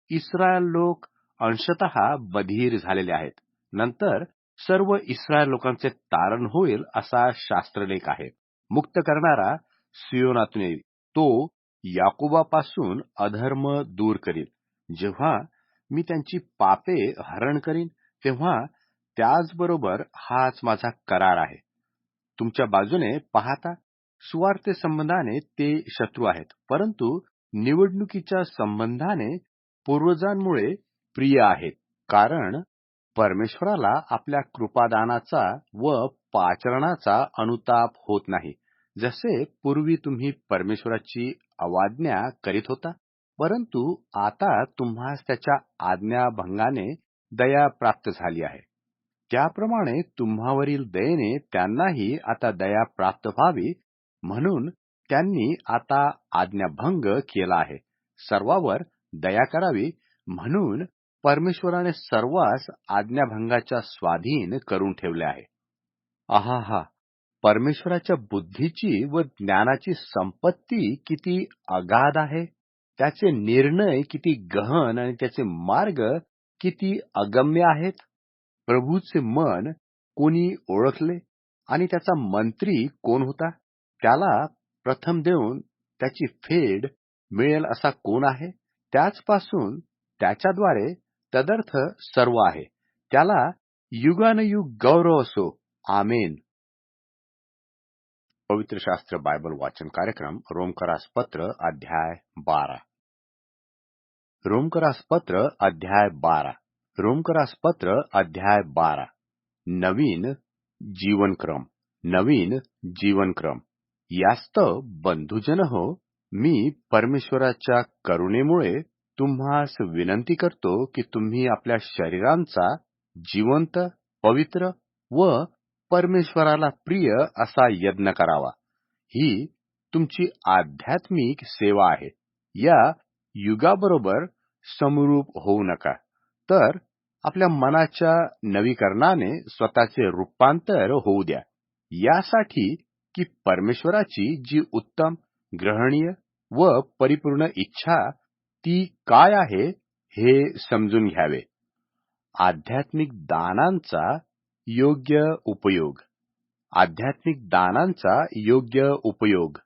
इस्रायल लोक अंशतः बधीर झालेले आहेत. नंतर सर्व इस्रायल लोकांचे तारण होईल असा शास्त्रलेख आहे. मुक्त करणारा सियोनातून येईल. तो याकोबापासून अधर्म दूर करील. जेव्हा मी त्यांची पापे हरण करीन, तेव्हा त्याचबरोबर हाच माझा करार आहे. तुमच्या बाजूने पाहता सुवार्ते संबंधाने ते शत्रू आहेत, परंतु निवडणुकीच्या संबंधाने पूर्वजांमुळे प्रिय आहेत. कारण परमेश्वराला आपल्या कृपादानाचा व पाचरणाचा अनुताप होत नाही. जसे पूर्वी तुम्ही परमेश्वराची अवाज्ञा करीत होता, परंतु आता तुम्हास त्याच्या आज्ञाभंगाने दया प्राप्त झाली आहे. त्याप्रमाणे तुम्हावरील दयेने त्यांनाही आता दया प्राप्त व्हावी, म्हणून त्यांनी आता आज्ञाभंग केला आहे. सर्वावर दया करावी म्हणून परमेश्वराने सर्वांस आज्ञाभंगाच्या स्वाधीन करून ठेवले आहे. आहा! परमेश्वराच्या बुद्धीची व ज्ञानाची संपत्ती किती अगाध आहे. त्याचे निर्णय किती गहन आणि त्याचे मार्ग किती अगम्य आहेत. प्रभूचे मन कोणी ओळखले आणि त्याचा मंत्री कोण होता? त्याला प्रथम देऊन त्याची फेड मिळेल असा कोण आहे? त्याचपासून त्याच्याद्वारे तदर्थ सर्व आहे. त्याला युगानयुग गौरव असो. आमेन. पवित्र शास्त्र बायबल वाचन कार्यक्रम रोमकरास पत्र अध्याय 12. रोमकरास पत्र अध्याय 12. रोमकरास पत्र अध्याय 12. नवीन जीवनक्रम. नवीन जीवनक्रम. यास्तव बंधुजन हो, मी परमेश्वराच्या करुणेमुळे तुम्हास विनंती करतो की तुम्ही आपल्या शरीरांचा जिवंत, पवित्र व परमेश्वराला प्रिय असा यज्ञ करावा. ही तुमची आध्यात्मिक सेवा आहे. या युगाबरोबर समरूप होऊ नका, तर आपल्या मनाच्या नवीकरणाने स्वतःचे रूपांतर होऊ द्या, यासाठी की परमेश्वराची जी उत्तम, ग्रहणीय व परिपूर्ण इच्छा ती काय आहे हे समजून घ्यावे. आध्यात्मिक दानांचा योग्य उपयोग. आध्यात्मिक दानांचा योग्य उपयोग.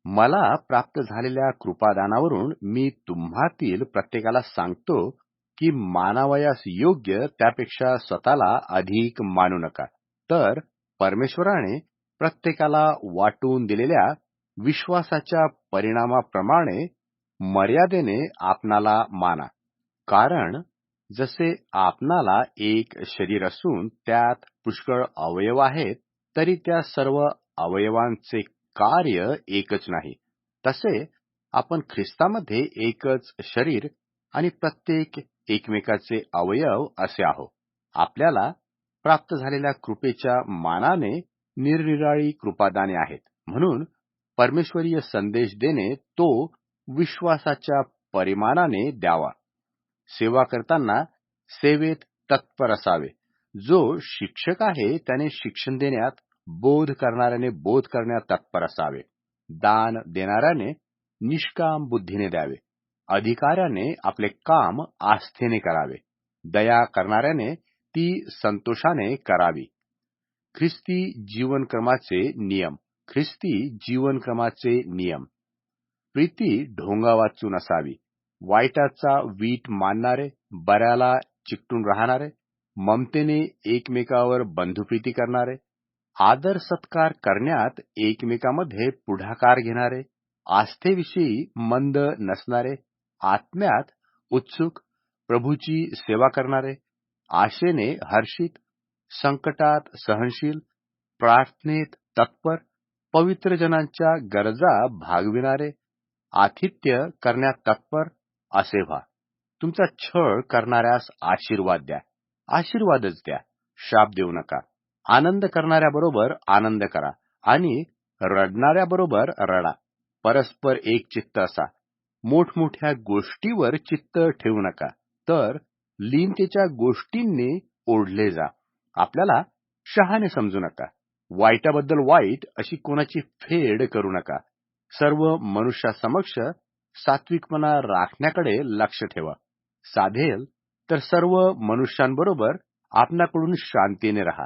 मला प्राप्त झालेल्या कृपादानावरून मी तुम्हातील प्रत्येकाला सांगतो की मानावयास योग्य त्यापेक्षा स्वतःला अधिक मानू नका, तर परमेश्वराने प्रत्येकाला वाटून दिलेल्या विश्वासाच्या परिणामाप्रमाणे मर्यादेने आपणाला माना. कारण जसे आपणाला एक शरीर असून त्यात पुष्कळ अवयव आहेत, तरी त्या सर्व अवयवांचे कार्य एकच नाही, तसे आपण ख्रिस्तामध्ये एकच शरीर आणि प्रत्येक एकमेकाचे अवयव असे आहो. आपल्याला प्राप्त झालेल्या कृपेच्या मानाने निरनिराळी कृपादाने आहेत, म्हणून परमेश्वरीय संदेश देणे तो विश्वासाच्या परिमाणाने द्यावा. सेवा करताना सेवेत तत्पर असावे. जो शिक्षक आहे त्याने शिक्षण देण्यात, बोध करणाऱ्याने बोध करण्यात तत्पर असावे. दान देणाऱ्याने निष्काम बुद्धीने द्यावे. अधिकाऱ्याने आपले काम आस्थेने करावे. दया करणाऱ्याने ती संतोषाने करावी. ख्रिस्ती जीवनक्रमाचे नियम. ख्रिस्ती जीवनक्रमाचे नियम. प्रीती ढोंगा वाचून असावी. वाईटाचा वीट मानणारे, बऱ्याला चिकटून राहणारे, ममतेने एकमेकावर बंधुप्रीती करणारे, आदर सत्कार करण्यात एकमेकामध्ये पुढाकार घेणारे, आस्थेविषयी मंद नसणारे, आत्म्यात उत्सुक, प्रभूची सेवा करणारे, आशेने हर्षित, संकटात सहनशील, प्रार्थनेत तत्पर, पवित्र जनांच्या गरजा भागविणारे, आतिथ्य करण्यात तत्पर असे व्हा. तुमचा छळ करणाऱ्यास आशीर्वाद द्या. आशीर्वादच द्या, शाप देऊ नका. आनंद करणाऱ्याबरोबर आनंद करा आणि रडणाऱ्याबरोबर रडा. परस्पर एक चित्त असा. मोठमोठ्या गोष्टीवर चित्त ठेवू नका, तर लीनतेच्या गोष्टींनी ओढले जा. आपल्याला शहाणे समजू नका. वाईटाबद्दल वाईट अशी कोणाची फेड करू नका. सर्व मनुष्यासमक्ष सात्विकपणा राखण्याकडे लक्ष ठेवा. साधेल तर सर्व मनुष्यांबरोबर आपणाकडून शांतीने राहा.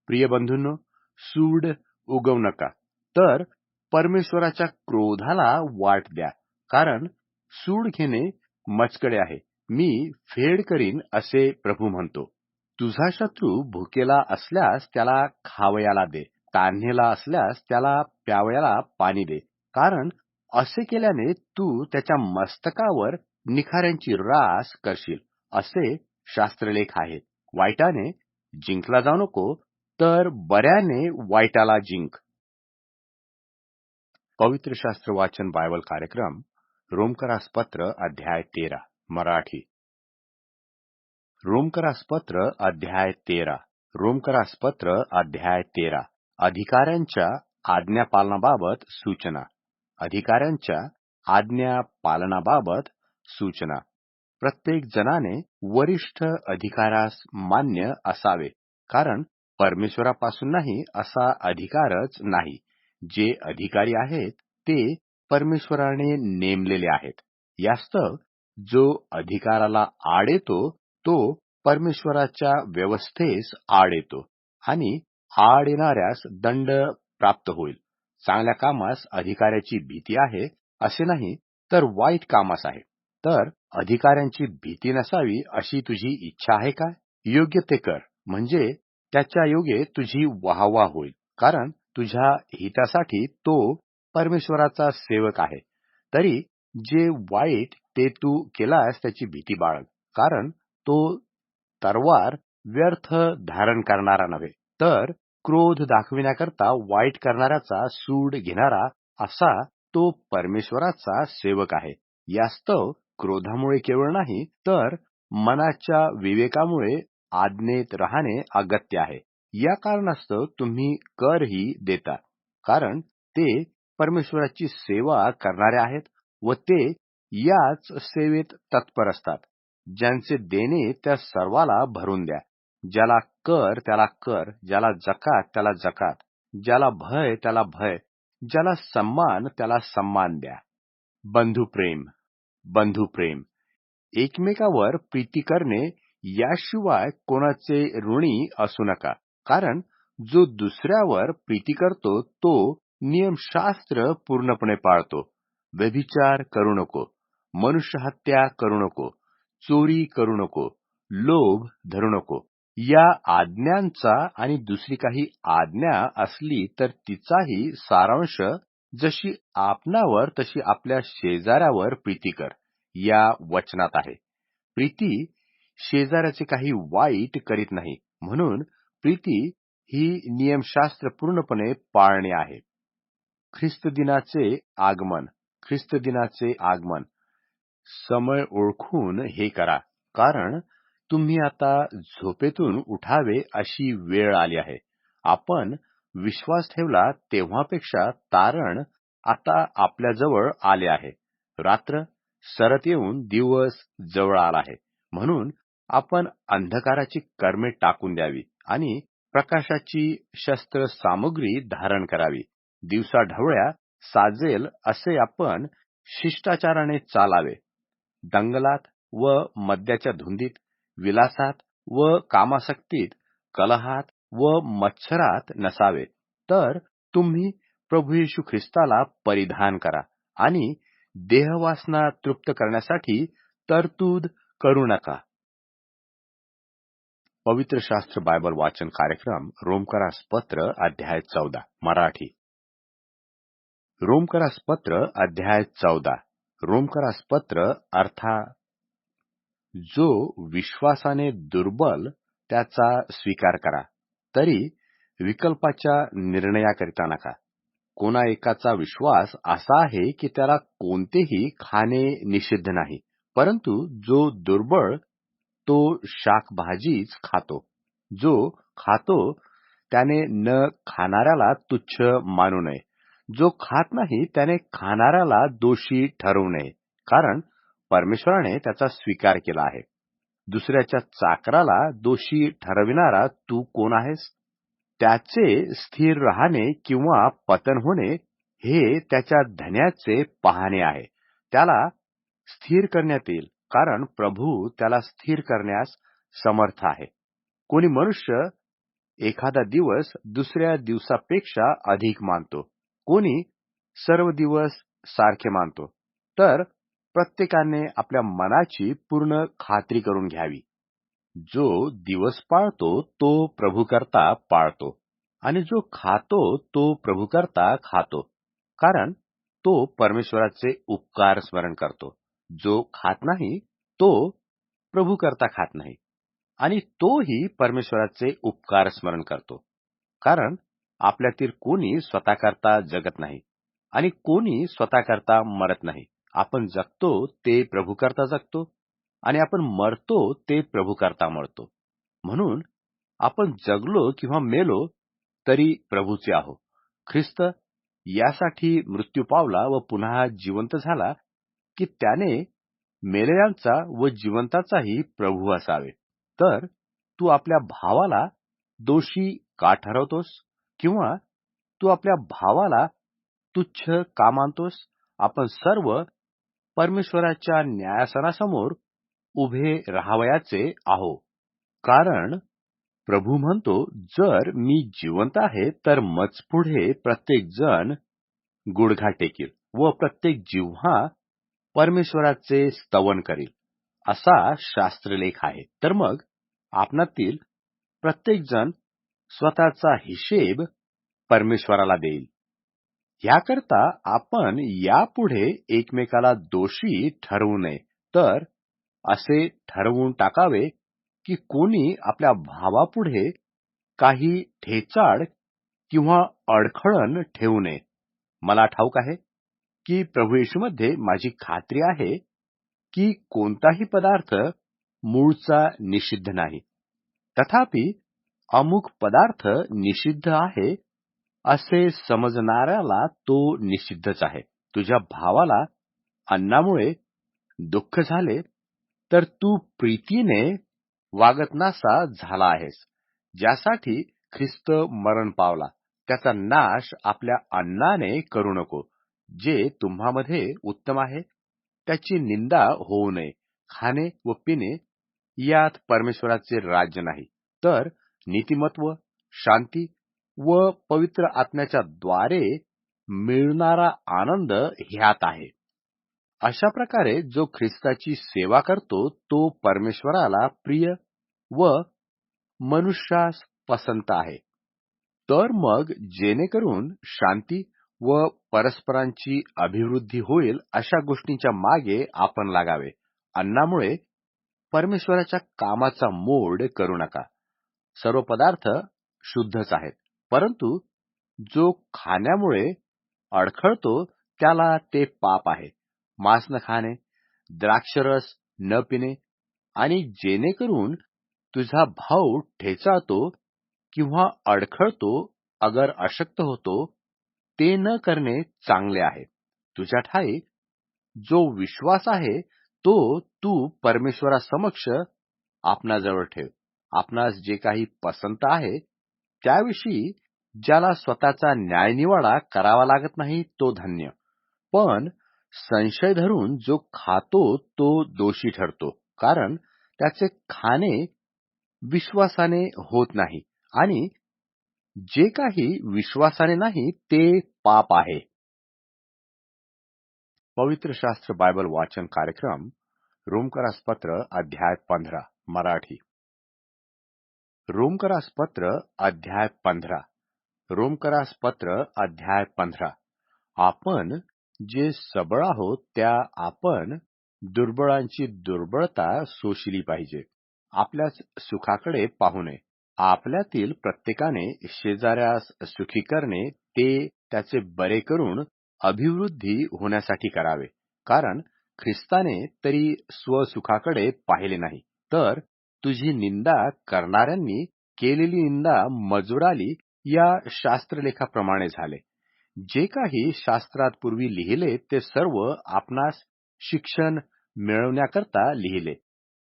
प्रिय बंधूंनो, सूड उगवू नका, तर परमेश्वराच्या क्रोधाला वाट द्या, कारण सूड घेणे मजकडे आहे, मी फेड करीन असे प्रभू म्हणतो. तुझा शत्रू भुकेला असल्यास त्याला खावयाला दे, तहानेला असल्यास त्याला प्यावयाला पाणी दे, कारण असे केल्याने तू त्याच्या मस्तकावर निखाऱ्यांची रास करशील, असे शास्त्रलेख आहेत. वाईटाने जिंकला जाऊ नको, तर बऱ्याने वाईटाला जिंक. पवित्र शास्त्र वाचन बायबल कार्यक्रम रोमकरास पत्र अध्याय 13 मराठी. रोमकरास पत्र अध्याय 13. रोमकरास पत्र अध्याय 13. अधिकाऱ्यांच्या आज्ञापालनाबाबत सूचना. अधिकाऱ्यांच्या आज्ञापालनाबाबत सूचना. प्रत्येक जणाने वरिष्ठ अधिकारास मान्य असावे, कारण परमेश्वरापासून नाही असा अधिकारच नाही. जे अधिकारी आहेत ते परमेश्वराने नेमलेले आहेत. यास्तव जो अधिकाराला आड येतो तो परमेश्वराच्या व्यवस्थेस आड येतो आणि आड येणाऱ्यास दंड प्राप्त होईल. चांगल्या कामास अधिकाऱ्याची भीती आहे असे नाही, तर वाईट कामास आहे. तर अधिकाऱ्यांची भीती नसावी अशी तुझी इच्छा आहे काय? योग्य ते कर, म्हणजे त्याच्या योगे तुझी वाहवा होईल, कारण तुझ्या हितासाठी तो परमेश्वराचा सेवक आहे. तरी जे वाईट ते तू केलास त्याची भीती बाळग, कारण तो तरवार व्यर्थ धारण करणारा नव्हे, तर क्रोध दाखविण्याकरता वाईट करणाऱ्याचा सूड घेणारा असा तो परमेश्वराचा सेवक आहे. यास्तव क्रोधामुळे केवळ नाही, तर मनाच्या विवेकामुळे आज्ञेत राहणे अगत्य आहे. या कारणास्तव तुम्ही करही देता, कारण ते परमेश्वराची सेवा करणारे आहेत व ते याच सेवेत तत्पर असतात. ज्यांचे देणे त्या सर्वाला भरून द्या. ज्याला कर त्याला कर, ज्याला जकात त्याला जकात, ज्याला भय त्याला भय, ज्याला सन्मान त्याला सन्मान द्या. बंधुप्रेम. बंधुप्रेम. एकमेकावर प्रीती करणे याशिवाय कोणाचे ऋणी असू नका, कारण जो दुसऱ्यावर प्रीती करतो तो नियमशास्त्र पूर्णपणे पाळतो. व्यभिचार करू नको, मनुष्य हत्या करू नको, चोरी करू नको, लोभ धरू नको. या आज्ञांचा आणि दुसरी काही आज्ञा असली तर तिचाही सारांश जशी आपणावर तशी आपल्या शेजाऱ्यावर प्रीती कर या वचनात आहे. प्रीती शेजाऱ्याचे काही वाईट करीत नाही, म्हणून प्रीती ही नियमशास्त्र पूर्णपणे पाळणे आहे. ख्रिस्त दिनाचे आगमन. ख्रिस्त दिनाचे आगमन. समय ओळखून हे करा, कारण तुम्ही आता झोपेतून उठावे अशी वेळ आली आहे. आपण विश्वास ठेवला तेव्हापेक्षा तारण आता आपल्याजवळ आले आहे. रात्र सरत येऊन दिवस जवळ आला आहे. म्हणून आपण अंधकाराची कर्मे टाकून द्यावी आणि प्रकाशाची शस्त्र सामुग्री धारण करावी. दिवसा ढवळ्या साजेल असे आपण शिष्टाचाराने चालावे. दंगलात व मद्याच्या धुंदीत, विलासात व कामासक्तीत, कलहात व मत्सरात नसावे, तर तुम्ही प्रभू येशू ख्रिस्ताला परिधान करा आणि देहवासना तृप्त करण्यासाठी तरतूद करू नका. पवित्र शास्त्र बायबल वाचन कार्यक्रम रोमकरास पत्र अध्याय 14 मराठी. रोमकरास पत्र अध्याय 14. रोमकरास पत्र अर्थात जो विश्वासाने दुर्बल त्याचा स्वीकार करा, तरी विकल्पाच्या निर्णयाकरिता नका. कोणा एकाचा विश्वास असा आहे की त्याला कोणतेही खाणे निषिद्ध नाही, परंतु जो दुर्बळ तो शाकभाजीच खातो. जो खातो त्याने न खाणाऱ्याला तुच्छ मानू नये. जो खात नाही त्याने खाणाऱ्याला दोषी ठरवू नये, कारण परमेश्वराने त्याचा स्वीकार केला आहे. दुसऱ्याच्या चाकराला दोषी ठरविणारा तू कोण आहेस? त्याचे स्थिर राहणे किंवा पतन होणे हे त्याच्या धन्याचे पाहणे आहे. त्याला स्थिर करण्यात येईल, कारण प्रभू त्याला स्थिर करण्यास समर्थ आहे. कोणी मनुष्य एखादा दिवस दुसऱ्या दिवसापेक्षा अधिक मानतो, कोणी सर्व दिवस सारखे मानतो. तर प्रत्येकाने आपल्या मनाची पूर्ण खात्री करून घ्यावी. जो दिवस पाळतो तो प्रभूकरता पाळतो, आणि जो खातो तो प्रभूकरता खातो, कारण तो परमेश्वराचे उपकार स्मरण करतो. जो खात नाही तो प्रभूकरता खात नाही, आणि तोही परमेश्वराचे उपकार स्मरण करतो. कारण आपल्यातील कोणी स्वतःकरता जगत नाही आणि कोणी स्वतःकरता मरत नाही. आपण जगतो ते प्रभूकरता जगतो, आणि आपण मरतो ते प्रभूकरता मरतो. म्हणून आपण जगलो किंवा मेलो तरी प्रभूचे आहो. ख्रिस्त यासाठी मृत्यू पावला व पुन्हा जिवंत झाला की त्याने मेलेल्यांचा व जिवंताचाही प्रभू असावे. तर तू आपल्या भावाला दोषी का ठरवतोस, किंवा तू आपल्या भावाला तुच्छ का मानतोस? आपण सर्व परमेश्वराच्या न्यायासनासमोर उभे राहावयाचे आहो. कारण प्रभू म्हणतो, जर मी जिवंत आहे तर मजपुढे प्रत्येक जण गुडघा टेकील व प्रत्येक जिव्हा परमेश्वराचे स्तवन करील, असा शास्त्रलेख आहे. तर मग आपणातील प्रत्येक जण स्वतःचा हिशेब परमेश्वराला देईल. याकरता आपण यापुढे एकमेकाला दोषी ठरवू नये, तर असे ठरवून टाकावे की कोणी आपल्या भावापुढे काही ठेचाड किंवा अडखळण ठेवू नये. मला ठाऊक आहे की प्रभू येशूमध्ये माझी खात्री आहे की कोणताही पदार्थ मूळचा निषिद्ध नाही. तथापि अमुक पदार्थ निषिद्ध आहे असे समजणाऱ्याला तो निषिद्धच आहे. तुझ्या भावाला अन्नामुळे दुःख झाले तर तू प्रीतीने वागत नासा झाला आहेस. ज्यासाठी ख्रिस्त मरण पावला त्याचा नाश आपल्या अन्नाने करू नको. जे तुम्हामध्ये उत्तम आहे त्याची निंदा होऊ नये. खाणे व पिणे यात परमेश्वराचे राज्य नाही, तर नीतिमत्व, शांती व पवित्र आत्म्याच्या द्वारे मिळणारा आनंद ह्यात आहे. अशा प्रकारे जो ख्रिस्ताची सेवा करतो तो परमेश्वराला प्रिय व मनुष्यास पसंत आहे. तर मग जेणेकरून शांती व परस्परांची अभिवृद्धी होईल अशा गोष्टींच्या मागे आपण लागावे. अन्नामुळे परमेश्वराच्या कामाचा मोड करू नका. सर्व पदार्थ शुद्धच आहेत, परंतु जो खाण्यामुळे अडखळतो त्याला ते पाप आहे. मांस न खाणे, द्राक्षरस न पिणे, आणि जेणेकरून तुझा भाऊ ठेचाळतो किंवा अडखळतो अगर अशक्त होतो, ते न करणे चांगले आहे. तुझ्या ठाई जो विश्वास आहे तो तू परमेश्वरासमक्ष आपणाजवळ ठेव. आपणास जे काही पसंत आहे त्याविषयी ज्याला स्वतःचा न्यायनिवाडा करावा लागत नाही तो धन्य. पण संशय धरून जो खातो तो दोषी ठरतो, कारण त्याचे खाणे विश्वासाने होत नाही, आणि जे काही विश्वासाने नाही ते पाप आहे. पवित्र शास्त्र बायबल वाचन कार्यक्रम रोमकरास पत्र अध्याय 15 मराठी. रोमकरास पत्र अध्याय 15. रोमकरास पत्र अध्याय 15. आपण जे सबळ आहोत त्या आपण दुर्बळांची दुर्बळता सोशिली पाहिजे. आपल्याच सुखाकडे पाहू नये. आपल्यातील प्रत्येकाने शेजाऱ्यास सुखी करणे ते त्याचे बरे करून अभिवृद्धी होण्यासाठी करावे. कारण ख्रिस्ताने तरी स्वसुखाकडे पाहिले नाही, तर तुझी निंदा करणाऱ्यांनी केलेली निंदा मजुराली या शास्त्रलेखाप्रमाणे झाले. जे काही शास्त्रात पूर्वी लिहिले ते सर्व आपणास शिक्षण मिळवण्याकरता लिहिले,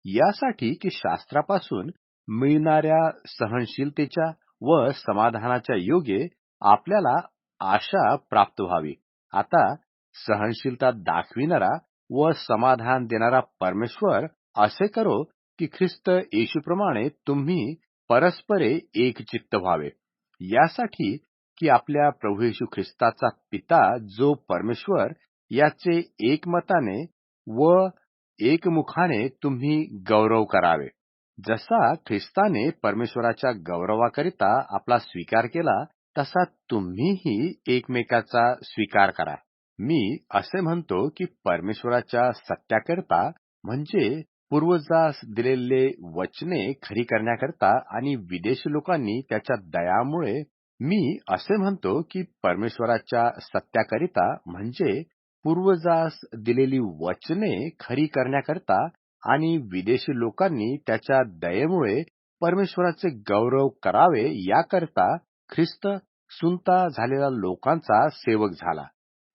यासाठी की शास्त्रापासून मिळणाऱ्या सहनशीलतेच्या व समाधानाच्या योगे आपल्याला आशा प्राप्त व्हावी. आता सहनशीलता दाखविणारा व समाधान देणारा परमेश्वर असे करो की ख्रिस्त येशूप्रमाणे तुम्ही परस्परे एक चित्त व्हावे, यासाठी की आपल्या प्रभू येशू ख्रिस्ताचा पिता जो परमेश्वर याचे एकमताने व एकमुखाने तुम्ही गौरव करावे. जसा ख्रिस्ताने परमेश्वराच्या गौरवाकरिता आपला स्वीकार केला, तसा तुम्हीही एकमेकाचा स्वीकार करा. मी असे म्हणतो की परमेश्वराच्या सत्याकरिता, म्हणजे पूर्वजास दिलेले वचने खरी करण्याकरिता आणि विदेशी लोकांनी त्याच्या दयामुळे, मी असे म्हणतो की परमेश्वराच्या सत्याकरिता, म्हणजे पूर्वजास दिलेली वचने खरी करण्याकरिता आणि विदेशी लोकांनी त्याच्या दयेमुळे परमेश्वराचे गौरव करावे, याकरिता ख्रिस्त सुनता झालेल्या लोकांचा सेवक झाला.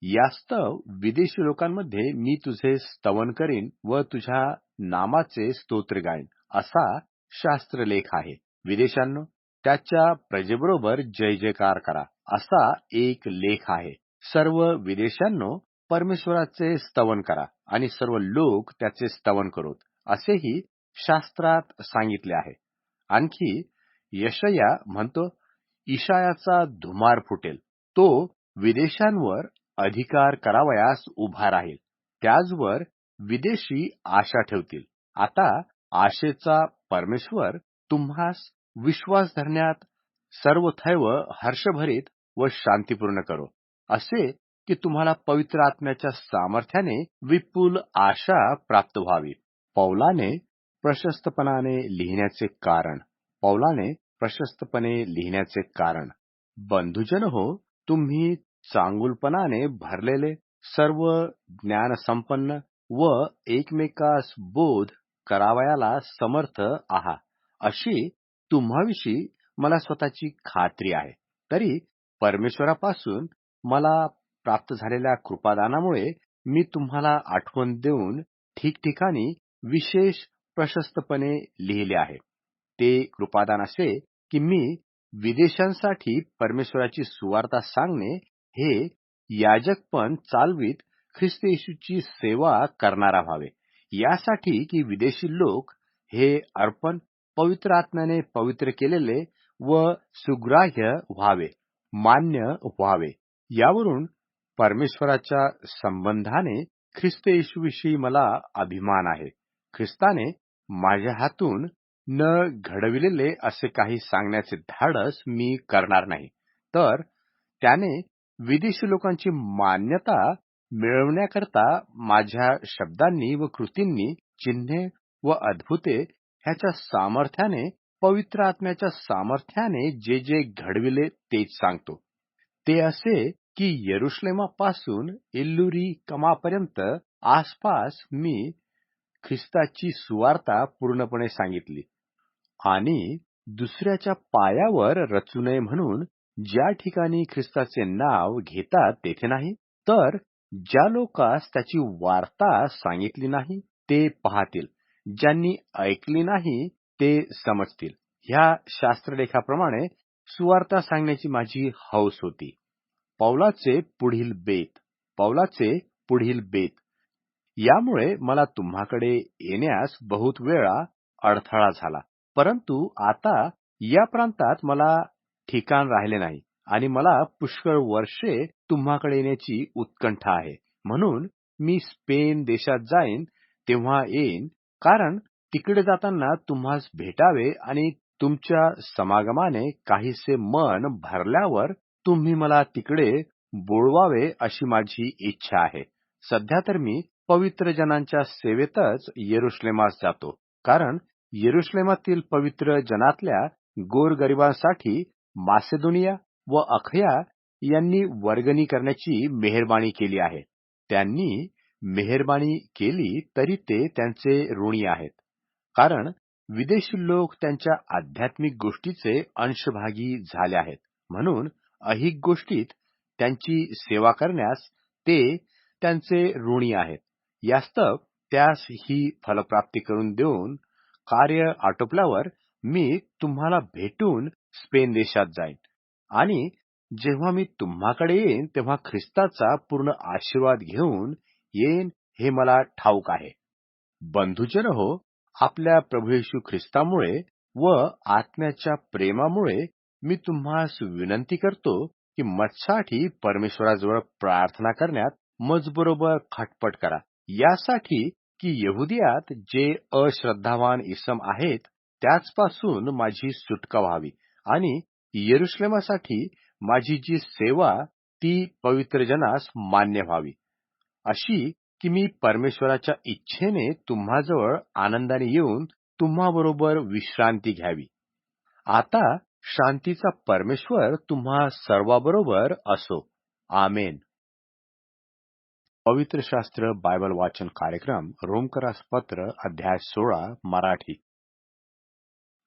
यास्तव विदेशी लोकांमध्ये मी तुझे स्तवन करीन व तुझ्या नामाचे स्तोत्र गाईन, असा शास्त्रलेख आहे. विदेशांनो, त्याच्या प्रजेबरोबर जय जयकार करा, असा एक लेख आहे. सर्व विदेशांनो, परमेश्वराचे स्तवन करा आणि सर्व लोक त्याचे स्तवन करोत, असेही शास्त्रात सांगितले आहे. आणखी यशया म्हणतो, इशायाचा धुमार फुटेल, तो विदेशांवर अधिकार करावयास उभा राहील, त्याचवर विदेशी आशा ठेवतील. आता आशेचा परमेश्वर तुम्हास विश्वास धरण्यात सर्वथैव हर्षभरीत व शांतीपूर्ण करो, असे की तुम्हाला पवित्र आत्म्याच्या सामर्थ्याने विपुल आशा प्राप्त व्हावी. पौलाने प्रशस्तपणे लिहिण्याचे कारण, बंधुजन हो, तुम्ही चांगुलपणाने भरलेले, सर्व ज्ञानसंपन्न व एकमेकास बोध करावयाला समर्थ आहात, अशी तुम्हाविषयी मला स्वतःची खात्री आहे. तरी परमेश्वरापासून मला प्राप्त झालेल्या कृपादानामुळे मी तुम्हाला आठवण देऊन ठिकठिकाणी विशेष प्रशस्तपणे लिहिले आहे. ते कृपादान असे की मी विदेशांसाठी परमेश्वराची सुवार्ता सांगणे हे याजकपण चालवीत ख्रिस्त येशूची सेवा करणारा व्हावे, यासाठी की विदेशी लोक हे अर्पण पवित्र आत्म्याने पवित्र केलेले व सुग्राह्य व्हावे, मान्य व्हावे. यावरून परमेश्वराच्या संबंधाने ख्रिस्त येशूविषयी मला अभिमान आहे. ख्रिस्ताने माझ्या हातून न घडविलेले असे काही सांगण्याचे धाडस मी करणार नाही, तर त्याने विदेशी लोकांची मान्यता मिळवण्याकरता माझ्या शब्दांनी व कृतींनी, चिन्हे व अद्भुते ह्याच्या सामर्थ्याने, पवित्र आत्म्याच्या सामर्थ्याने जे जे घडविले तेच सांगतो. ते असे की यरुश्लेमापासून इल्लुरी कमापर्यंत आसपास मी ख्रिस्ताची सुवार्ता पूर्णपणे सांगितली, आणि दुसऱ्याच्या पायावर रचू नये म्हणून ज्या ठिकाणी ख्रिस्ताचे नाव घेतात तेथे नाही, तर ज्या लोकांस त्याची वार्ता सांगितली नाही ते पाहतील, ज्यांनी ऐकली नाही ते समजतील. ह्या शास्त्रलेखाप्रमाणे सुवार्ता सांगण्याची माझी हौस होती. पौलाचे पुढील बेत. यामुळे मला तुम्हाकडे येण्यास बहुत वेळा अडथळा झाला, परंतु आता या प्रांतात मला ठिकाण राहिले नाही आणि मला पुष्कळ वर्षे तुम्हाकडे येण्याची उत्कंठा आहे. म्हणून मी स्पेन देशात जाईन तेव्हा येईन, कारण तिकडे जाताना तुम्हास भेटावे आणि तुमच्या समागमाने काहीसे मन भरल्यावर तुम्ही मला तिकडे बोलवावे अशी माझी इच्छा आहे. सध्या तर मी पवित्र जनांच्या सेवेतच यरुश्लेमास जातो, कारण यरुश्लेमातील पवित्र जनातल्या गोरगरिबांसाठी मासेदोनिया व अखया यांनी वर्गणी करण्याची मेहरबानी केली आहे. त्यांनी मेहरबानी केली तरी ते त्यांचे ऋणी आहेत, कारण विदेशी लोक त्यांच्या आध्यात्मिक गोष्टीचे अंशभागी झाले आहेत. म्हणून ऐहिक गोष्टीत त्यांची सेवा करण्यास ते त्यांचे ऋणी आहेत. यास्तव त्यास ही फलप्राप्ती करून देऊन कार्य आटोपल्यावर मी तुम्हाला भेटून स्पेन देशात जाईन, आणि जेव्हा मी तुम्हाकडे येईन तेव्हा ख्रिस्ताचा पूर्ण आशीर्वाद घेऊन येईन हे मला ठाऊक आहे. बंधुजन हो, आपल्या प्रभू येशू ख्रिस्तामुळे व आत्म्याच्या प्रेमामुळे मी तुम्हास विनंती करतो की मजसाठी परमेश्वराजवळ प्रार्थना करण्यात मजबरोबर खटपट करा, यासाठी की यहुदियात जे अश्रद्धावान इसम आहेत त्याचपासून माझी सुटका व्हावी आणि यरुशलेमासाठी माझी जी सेवा ती पवित्र जनास मान्य व्हावी, अशी की मी परमेश्वराच्या इच्छेने तुम्हाजवळ आनंदाने येऊन तुम्हाबरोबर विश्रांती घ्यावी. आता शांतीचा परमेश्वर तुम्हा सर्वाबरोबर असो. आमेन. पवित्र शास्त्र बायबल वाचन कार्यक्रम रोमकरास पत्र अध्याय 16 मराठी.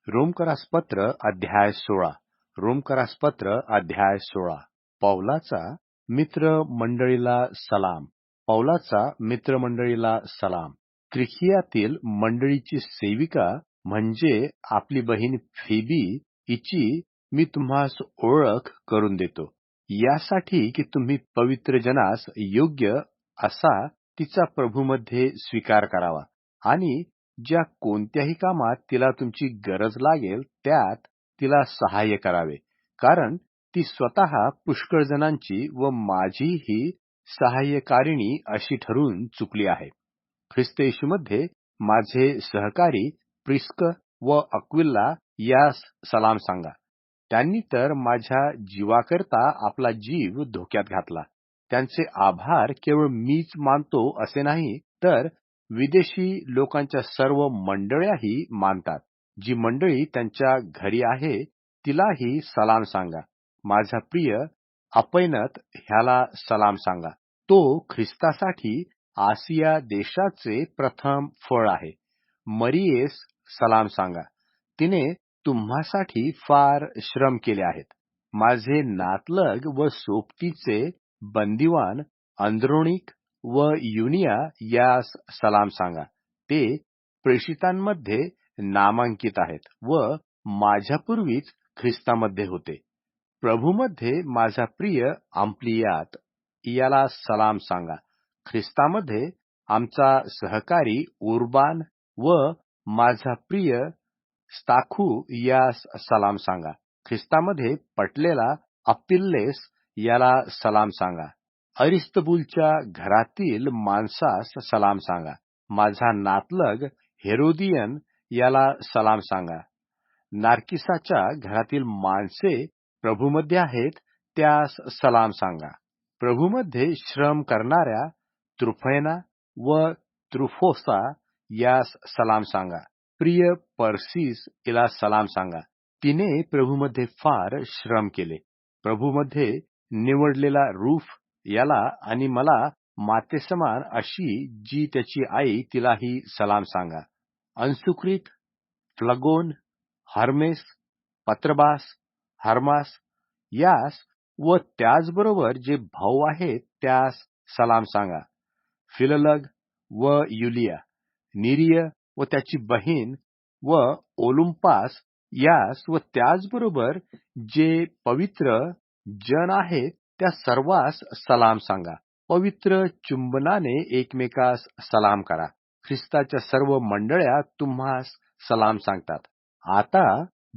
रोमकरास पत्र अध्याय 16. रोमकरास पत्र अध्याय 16. पौलाचा मित्र मंडळीला सलाम. पौलाचा मित्रमंडळीला सलाम. त्रिखियातील मंडळीची सेविका म्हणजे आपली बहीण फेबी हिची मी तुम्हास ओळख करून देतो, यासाठी की तुम्ही पवित्र जनास योग्य असा तिचा प्रभूमध्ये स्वीकार करावा आणि ज्या कोणत्याही कामात तिला तुमची गरज लागेल त्यात तिला सहाय्य करावे, कारण ती स्वतः पुष्कळ जणांची व माझीही सहाय्यकारिणी अशी ठरून चुकली आहे. ख्रिस्त येशूमध्ये माझे सहकारी प्रिस्क व अक्विला यास सलाम सांगा. त्यांनी तर माझ्या जीवाकरता आपला जीव धोक्यात घातला. त्यांचे आभार केवळ मीच मानतो असे नाही, तर विदेशी लोकांच्या सर्व मंडळ्याही मानतात. जी मंडळी त्यांच्या घरी आहे तिलाही सलाम सांगा. माझा प्रिय अपैनत ह्याला सलाम सांगा. तो ख्रिस्तासाठी आसिया देशाचे प्रथम फळ आहे. मरियेस सलाम सांगा. तिने तुम्हासाठी फार श्रम केले आहेत. माझे नातलग व सोबतीचे बंदिवान अंद्रोनिक व युनिया यास सलाम सांगा. ते प्रेषितांमध्ये नामांकित आहेत व माझ्यापूर्वीच ख्रिस्तामध्ये होते. प्रभूमध्ये माझा प्रिय आम्प्लियात याला सलाम सांगा. ख्रिस्तामध्ये आमचा सहकारी उर्बान व माझा प्रिय स्ताखू यास सलाम सांगा. ख्रिस्तामध्ये पटलेला अपिल्लेस याला सलाम सांगा. अरिस्तबुलच्या घरातील माणसास सलाम सांगा. माझा नातलग हेरोदियन याला सलाम सांगा. नार्किसाच्या घरातील माणसे प्रभूमध्ये आहेत त्यास सलाम सांगा. प्रभूमध्ये श्रम करणाऱ्या त्रुफैना व त्रुफोसा यास सलाम सांगा. प्रिय पर्सिस हिला सलाम सांगा. तिने प्रभूमध्ये फार श्रम केले. प्रभूमध्ये निवडलेला रूफ याला आणि मला मातेसमान अशी जी त्याची आई तिलाही सलाम सांगा. अंसुक्रित, फ्लगोन, हर्मेस, पत्रबास, हर्मास यास व त्याचबरोबर जे भाऊ आहेत त्यास सलाम सांगा. फिललग व युलिया, निरिय व त्याची बहीण व ओलुंपास यास व त्याचबरोबर जे पवित्र जन आहेत त्या सर्वांस सलाम सांगा. पवित्र चुंबनाने एकमेकास सलाम करा. ख्रिस्ताच्या सर्व मंडळ्या तुम्हास सलाम सांगतात. आता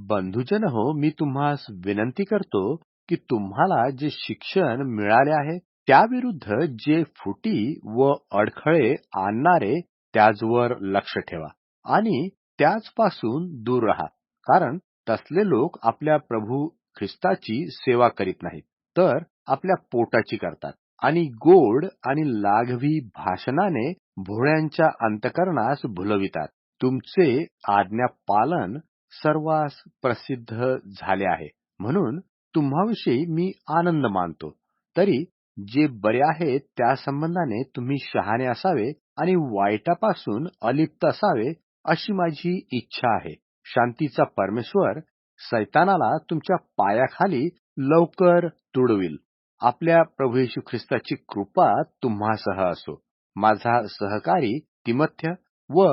बंधुजन हो, मी तुम्हास विनंती करतो की तुम्हाला जे शिक्षण मिळाले आहे त्याविरुद्ध जे फुटी व अडखळे आणणारे त्याचवर लक्ष ठेवा आणि त्याचपासून दूर राहा, कारण तसले लोक आपल्या प्रभू ख्रिस्ताची सेवा करीत नाहीत, तर आपल्या पोटाची करतात आणि गोड आणि लाघवी भाषणाने भोळ्यांच्या अंतकरणास भुलवितात. तुमचे आज्ञापालन सर्वांस प्रसिद्ध झाले आहे, म्हणून तुम्हाविषयी मी आनंद मानतो. तरी जे बरे आहेत त्या संबंधाने तुम्ही शहाणे असावे आणि वाईटापासून अलिप्त असावे अशी माझी इच्छा आहे. शांतीचा परमेश्वर सैतानाला तुमच्या पायाखाली लवकर तुडविल. आपल्या प्रभू येशू ख्रिस्ताची कृपा तुम्हासह असो. माझा सहकारी तिमथ्य व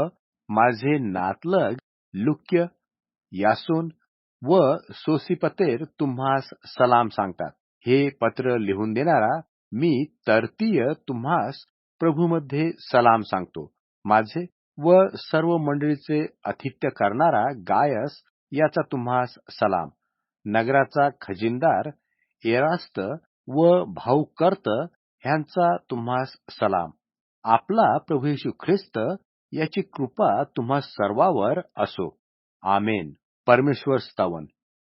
माझे नातलग लुक्य, यासोन व सोसिपतेर तुम्हास सलाम सांगतात. हे पत्र लिहून देणारा मी तरतीय तुम्हास प्रभूमध्ये सलाम सांगतो. माझे व सर्व मंडळीचे आतिथ्य करणारा गायस याचा तुम्हास सलाम. नगराचा खजिनदार एरास्त व भाऊ कर्त ह्यांचा तुम्हास सलाम. आपला प्रभू येशू ख्रिस्त याची कृपा तुम्हा सर्वावर असो. आमेन. परमेश्वर स्तवन.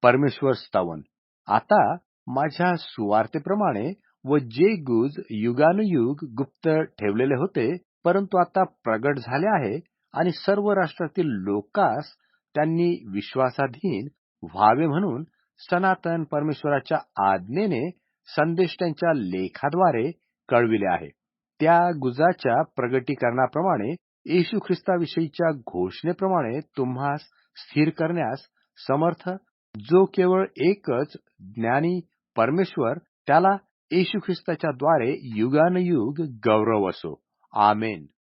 परमेश्वर स्तवन. आता माझ्या सुवार्तेप्रमाणे व जे गुज युगानुयुग गुप्त ठेवलेले होते, परंतु आता प्रगट झाले आहे आणि सर्व राष्ट्रातील लोकांस त्यांनी विश्वासाधीन व्हावे म्हणून सनातन परमेश्वराच्या आज्ञेने संदेश त्यांच्या लेखाद्वारे कळविले आहे. त्या गुजाच्या प्रगटीकरणाप्रमाणे येशू ख्रिस्ताविषयीच्या घोषणेप्रमाणे तुम्हास स्थिर करण्यास समर्थ, जो केवळ एकच ज्ञानी परमेश्वर, त्याला येशू ख्रिस्ताच्या द्वारे युगानुयुग गौरव असो. आमेन.